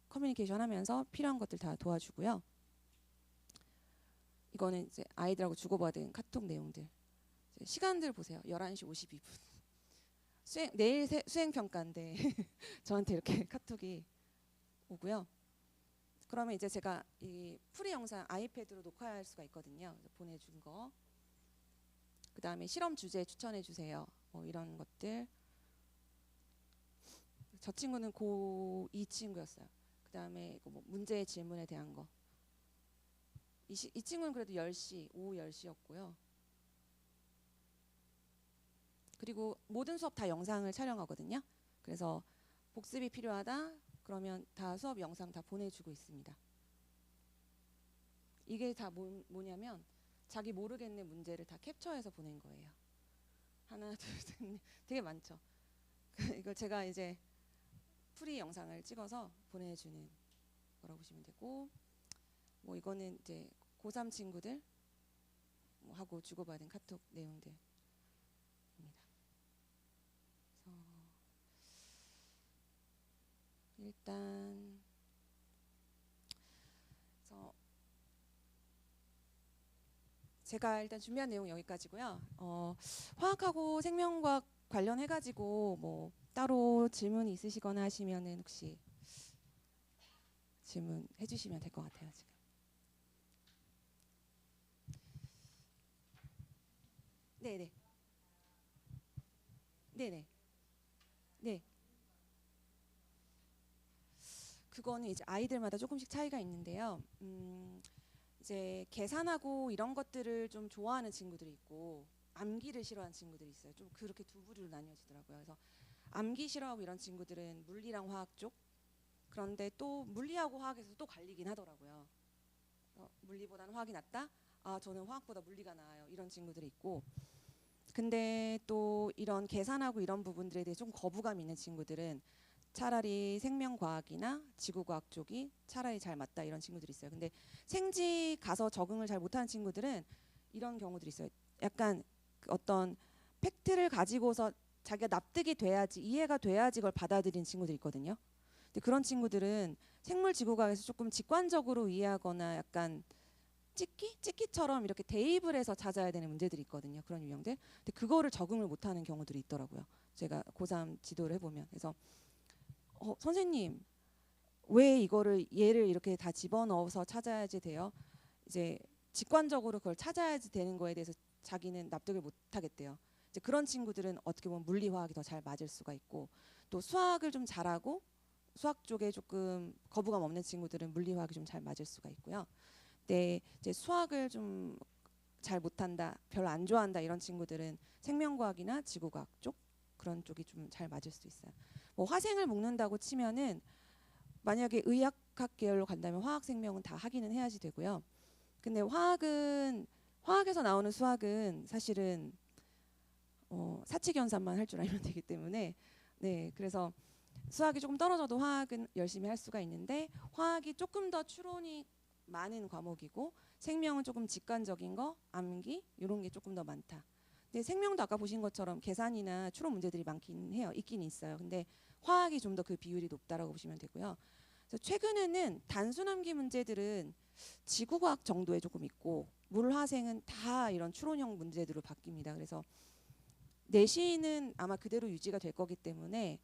커뮤니케이션 하면서 필요한 것들 다 도와주고요. 이거는 이제 아이들하고 주고받은 카톡 내용들. 시간들 보세요. 11시 52분. 내일 수행평가인데 저한테 이렇게 카톡이 오고요. 그러면 이제 제가 이 풀이 영상 아이패드로 녹화할 수가 있거든요. 보내준 거. 그 다음에 실험 주제 추천해 주세요. 뭐 이런 것들. 저 친구는 고2 친구였어요. 그 다음에 뭐 문제 질문에 대한 거. 이 친구는 그래도 10시, 오후 10시였고요. 그리고 모든 수업 다 영상을 촬영하거든요. 그래서 복습이 필요하다 그러면 다 수업 영상 다 보내주고 있습니다. 이게 다 뭐냐면 자기 모르겠는 문제를 다 캡처해서 보낸 거예요. 하나, 둘, 셋, 넷. 되게 많죠. 이걸 제가 이제 풀이 영상을 찍어서 보내주는 거라고 보시면 되고, 뭐 이거는 이제 고3 친구들 뭐 하고 주고받은 카톡 내용들입니다. 그래서 일단 그래서 제가 일단 준비한 내용 여기까지고요. 화학하고 생명과학 관련해 가지고 뭐 따로 질문이 있으시거나 하시면은 혹시 질문해 주시면 될 것 같아요. 지금. 네네. 네네. 네. 그거는 이제 아이들마다 조금씩 차이가 있는데요. 이제 계산하고 이런 것들을 좀 좋아하는 친구들이 있고 암기를 싫어하는 친구들이 있어요. 좀 그렇게 두 부류로 나뉘어지더라고요. 그래서 암기 싫어하고 이런 친구들은 물리랑 화학 쪽. 그런데 또 물리하고 화학에서 또 갈리긴 하더라고요. 물리보다는 화학이 낫다? 아, 저는 화학보다 물리가 나아요. 이런 친구들이 있고. 근데 또 이런 계산하고 이런 부분들에 대해 좀 거부감 있는 친구들은 차라리 생명과학이나 지구과학 쪽이 차라리 잘 맞다 이런 친구들이 있어요. 근데 생지 가서 적응을 잘 못하는 친구들은 이런 경우들이 있어요. 약간 그 어떤 팩트를 가지고서 자기가 납득이 돼야지 이해가 돼야지 그걸 받아들이는 친구들이 있거든요. 근데 그런 친구들은 생물지구과학에서 조금 직관적으로 이해하거나 약간 찍기처럼 이렇게 대입을 해서 찾아야 되는 문제들이 있거든요. 그런 유형들. 근데 그거를 적응을 못하는 경우들이 있더라고요. 제가 고3 지도를 해보면. 그래서 선생님 왜 이거를 얘를 이렇게 다 집어넣어서 찾아야지 돼요? 이제 직관적으로 그걸 찾아야지 되는 거에 대해서 자기는 납득을 못하겠대요. 이제 그런 친구들은 어떻게 보면 물리화학이 더 잘 맞을 수가 있고 또 수학을 좀 잘하고 수학 쪽에 조금 거부감 없는 친구들은 물리화학이 좀 잘 맞을 수가 있고요. 근데 이제 수학을 좀 잘 못한다, 별로 안 좋아한다 이런 친구들은 생명과학이나 지구과학 쪽 그런 쪽이 좀 잘 맞을 수 있어요. 뭐 화생을 묶는다고 치면은 만약에 의학학 계열로 간다면 화학 생명은 다 하기는 해야지 되고요. 근데 화학에서 나오는 수학은 사실은 사칙연산만 할 줄 알면 되기 때문에 네 그래서 수학이 조금 떨어져도 화학은 열심히 할 수가 있는데 화학이 조금 더 추론이 많은 과목이고 생명은 조금 직관적인 거, 암기 이런 게 조금 더 많다. 근데 생명도 아까 보신 것처럼 계산이나 추론 문제들이 많긴 해요. 있긴 있어요. 근데 화학이 좀 더 그 비율이 높다라고 보시면 되고요. 그래서 최근에는 단순암기 문제들은 지구과학 정도에 조금 있고 물화생은 다 이런 추론형 문제들로 바뀝니다. 그래서 내신은 아마 그대로 유지가 될 거기 때문에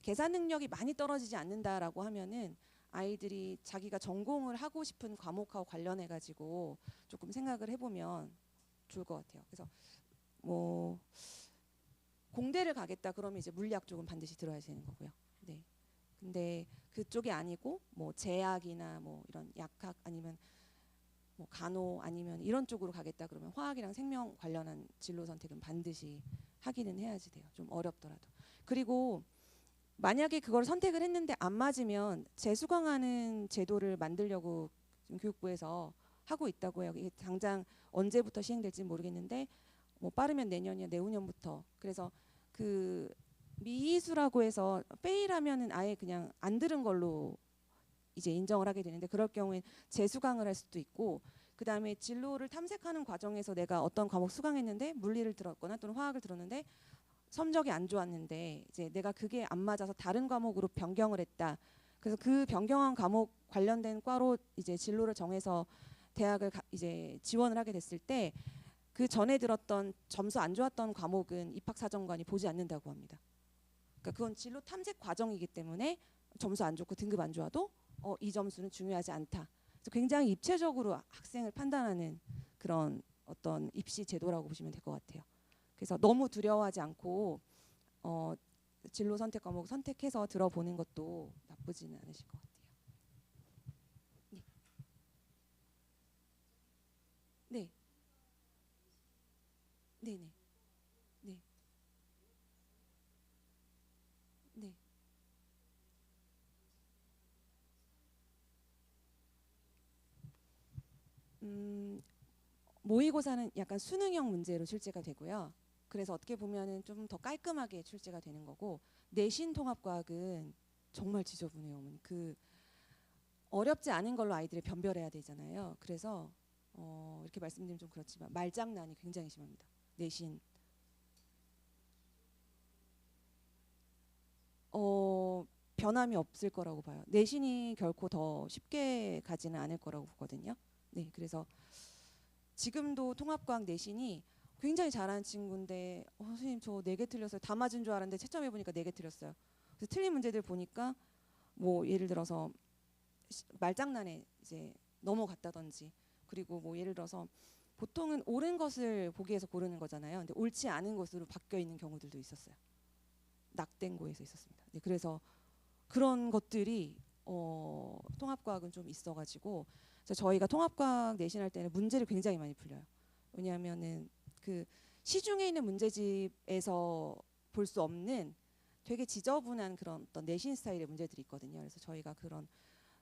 계산 능력이 많이 떨어지지 않는다라고 하면은 아이들이 자기가 전공을 하고 싶은 과목하고 관련해 가지고 조금 생각을 해보면 좋을 것 같아요. 그래서 뭐 공대를 가겠다 그러면 이제 물리학 쪽은 반드시 들어야 되는 거고요. 네. 근데 그쪽이 아니고 뭐 제약이나 뭐 이런 약학 아니면 뭐 간호 아니면 이런 쪽으로 가겠다 그러면 화학이랑 생명 관련한 진로 선택은 반드시 하기는 해야지 돼요. 좀 어렵더라도. 그리고 만약에 그걸 선택을 했는데 안 맞으면 재수강하는 제도를 만들려고 지금 교육부에서 하고 있다고 해요. 이게 당장 언제부터 시행될지 모르겠는데 뭐 빠르면 내년이나 내후년부터. 그래서 그 미이수라고 해서 페일하면은 아예 그냥 안 들은 걸로 이제 인정을 하게 되는데 그럴 경우엔 재수강을 할 수도 있고 그다음에 진로를 탐색하는 과정에서 내가 어떤 과목 수강했는데 물리를 들었거나 또는 화학을 들었는데 성적이 안 좋았는데 이제 내가 그게 안 맞아서 다른 과목으로 변경을 했다. 그래서 그 변경한 과목 관련된 과로 이제 진로를 정해서 대학을 이제 지원을 하게 됐을 때 그 전에 들었던 점수 안 좋았던 과목은 입학사정관이 보지 않는다고 합니다. 그러니까 그건 진로 탐색 과정이기 때문에 점수 안 좋고 등급 안 좋아도 이 점수는 중요하지 않다. 그래서 굉장히 입체적으로 학생을 판단하는 그런 어떤 입시 제도라고 보시면 될 것 같아요. 그래서 너무 두려워하지 않고 진로 선택 과목 선택해서 들어보는 것도 나쁘지는 않으실 것 같아요. 네. 네. 네, 네. 네. 네. 모의고사는 약간 수능형 문제로 출제가 되고요. 그래서 어떻게 보면은 좀 더 깔끔하게 출제가 되는 거고 내신 통합과학은 정말 지저분해요. 어머니. 그 어렵지 않은 걸로 아이들을 변별해야 되잖아요. 그래서 이렇게 말씀드리면 좀 그렇지만 말장난이 굉장히 심합니다. 내신 변함이 없을 거라고 봐요. 내신이 결코 더 쉽게 가지는 않을 거라고 보거든요. 네, 그래서 지금도 통합과학 내신이 굉장히 잘하는 친구인데 선생님 저 4개 틀렸어요. 다 맞은 줄 알았는데 채점해 보니까 4개 틀렸어요. 그래서 틀린 문제들 보니까 뭐 예를 들어서 말장난에 이제 넘어갔다든지 그리고 뭐 예를 들어서 보통은 옳은 것을 보기에서 고르는 거잖아요. 근데 옳지 않은 것으로 바뀌어 있는 경우들도 있었어요. 낙den고에서 있었습니다. 네, 그래서 그런 것들이 통합과학은 좀 있어가지고 그래서 저희가 통합과학 내신할 때는 문제를 굉장히 많이 풀려요. 왜냐하면은 그 시중에 있는 문제집에서 볼 수 없는 되게 지저분한 그런 어떤 내신 스타일의 문제들이 있거든요. 그래서 저희가 그런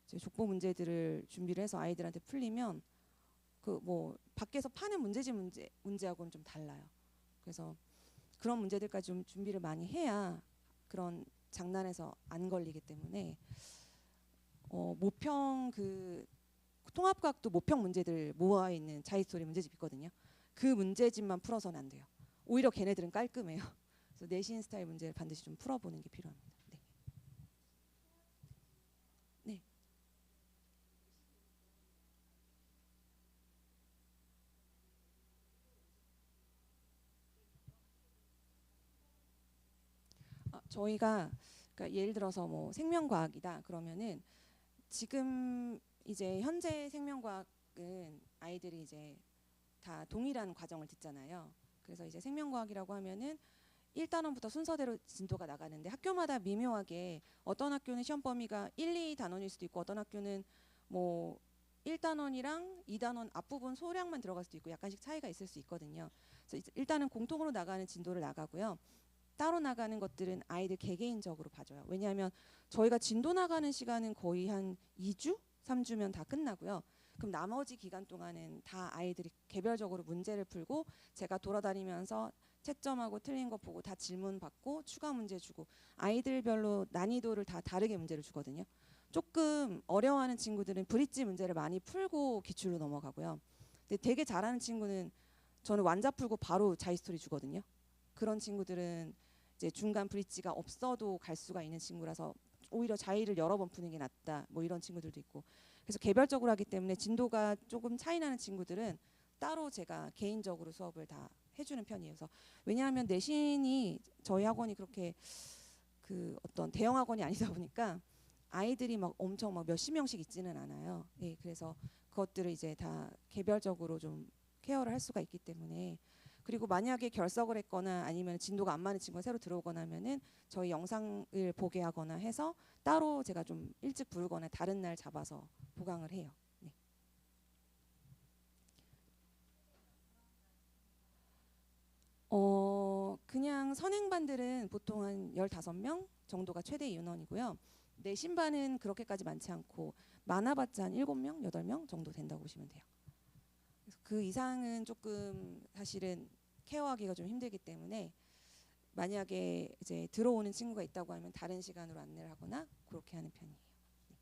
이제 족보 문제들을 준비를 해서 아이들한테 풀리면 그 뭐 밖에서 파는 문제하고는 좀 달라요. 그래서 그런 문제들까지 좀 준비를 많이 해야 그런 장난에서 안 걸리기 때문에 모평 그 통합과학도 모평 문제들 모아 있는 자이스토리 문제집 있거든요. 그 문제집만 풀어서는 안 돼요. 오히려 걔네들은 깔끔해요. 그래서 내신 스타일 문제를 반드시 좀 풀어보는 게 필요합니다. 네. 네. 저희가 그러니까 예를 들어서 뭐 생명과학이다 그러면은 지금 이제 현재 생명과학은 아이들이 이제 다 동일한 과정을 듣잖아요. 그래서 이제 생명과학이라고 하면은 1단원부터 순서대로 진도가 나가는데 학교마다 미묘하게 어떤 학교는 시험 범위가 1, 2단원일 수도 있고 어떤 학교는 뭐 1단원이랑 2단원 앞부분 소량만 들어갈 수도 있고 약간씩 차이가 있을 수 있거든요. 그래서 일단은 공통으로 나가는 진도를 나가고요. 따로 나가는 것들은 아이들 개개인적으로 봐줘요. 왜냐하면 저희가 진도 나가는 시간은 거의 한 2주, 3주면 다 끝나고요. 그럼 나머지 기간 동안은 다 아이들이 개별적으로 문제를 풀고 제가 돌아다니면서 채점하고 틀린 거 보고 다 질문 받고 추가 문제 주고 아이들별로 난이도를 다 다르게 문제를 주거든요. 조금 어려워하는 친구들은 브릿지 문제를 많이 풀고 기출로 넘어가고요. 근데 되게 잘하는 친구는 저는 완자 풀고 바로 자이스토리 주거든요. 그런 친구들은 이제 중간 브릿지가 없어도 갈 수가 있는 친구라서 오히려 자의를 여러 번 푸는 게 낫다. 뭐 이런 친구들도 있고. 그래서 개별적으로 하기 때문에 진도가 조금 차이 나는 친구들은 따로 제가 개인적으로 수업을 다 해주는 편이에요. 그래서 왜냐하면 내신이 저희 학원이 그렇게 그 어떤 대형 학원이 아니다 보니까 아이들이 막 엄청 막 몇십 명씩 있지는 않아요. 예, 그래서 그것들을 이제 다 개별적으로 좀 케어를 할 수가 있기 때문에 그리고 만약에 결석을 했거나 아니면 진도가 안 맞는 친구가 새로 들어오거나 하면은 저희 영상을 보게 하거나 해서 따로 제가 좀 일찍 부르거나 다른 날 잡아서 보강을 해요. 네. 그냥 선행반들은 보통 한 15명 정도가 최대 인원이고요. 내신반은 그렇게까지 많지 않고 많아봤자 한 7명, 8명 정도 된다고 보시면 돼요. 그래서 그 이상은 조금 사실은 케어하기가 좀 힘들기 때문에 만약에 이제 들어오는 친구가 있다고 하면 다른 시간으로 안내를 하거나 그렇게 하는 편이에요. 네.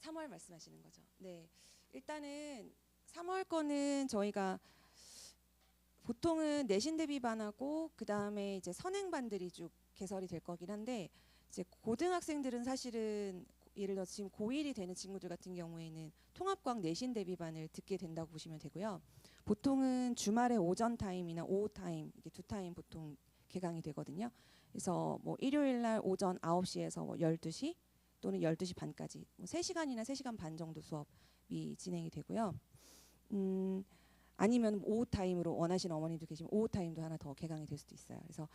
3월 말씀하시는 거죠. 네. 일단은 3월 거는 저희가 보통은 내신 대비반하고 그 다음에 이제 선행반들이 쭉 개설이 될 거긴 한데 이제 고등학생들은 사실은 예를 들어 지금 고1이 되는 친구들 같은 경우에는 통합과학 내신 대비반을 듣게 된다고 보시면 되고요. 보통은 주말에 오전 타임이나 오후 타임 이렇게 두 타임 보통 개강이 되거든요. 그래서 뭐 일요일 날 오전 9시에서 뭐 12시 또는 12시 반까지 뭐 3시간이나 3시간 반 정도 수업이 진행이 되고요. 아니면 오후 타임으로 원하시는 어머님도 계시면 오후 타임도 하나 더 개강이 될 수도 있어요. 그래서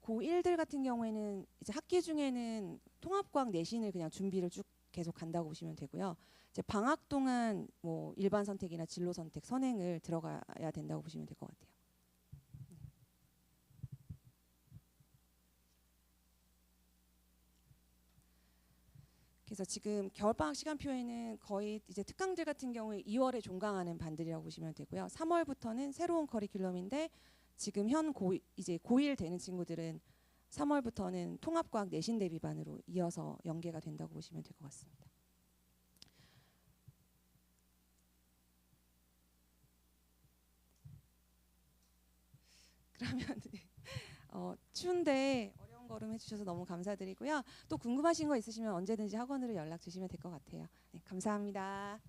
고1들 같은 경우에는 이제 학기 중에는 통합과학 내신을 그냥 준비를 쭉 계속 간다고 보시면 되고요. 이제 방학 동안 뭐 일반 선택이나 진로 선택 선행을 들어가야 된다고 보시면 될 것 같아요. 그래서 지금 겨울방학 시간표에는 거의 이제 특강들 같은 경우에 2월에 종강하는 반들이라고 보시면 되고요. 3월부터는 새로운 커리큘럼인데 지금 이제 고1 되는 친구들은 3월부터는 통합과학 내신 대비반으로 이어서 연계가 된다고 보시면 될 것 같습니다. 그러면 추운데 어려운 걸음 해주셔서 너무 감사드리고요. 또 궁금하신 거 있으시면 언제든지 학원으로 연락 주시면 될 것 같아요. 네, 감사합니다.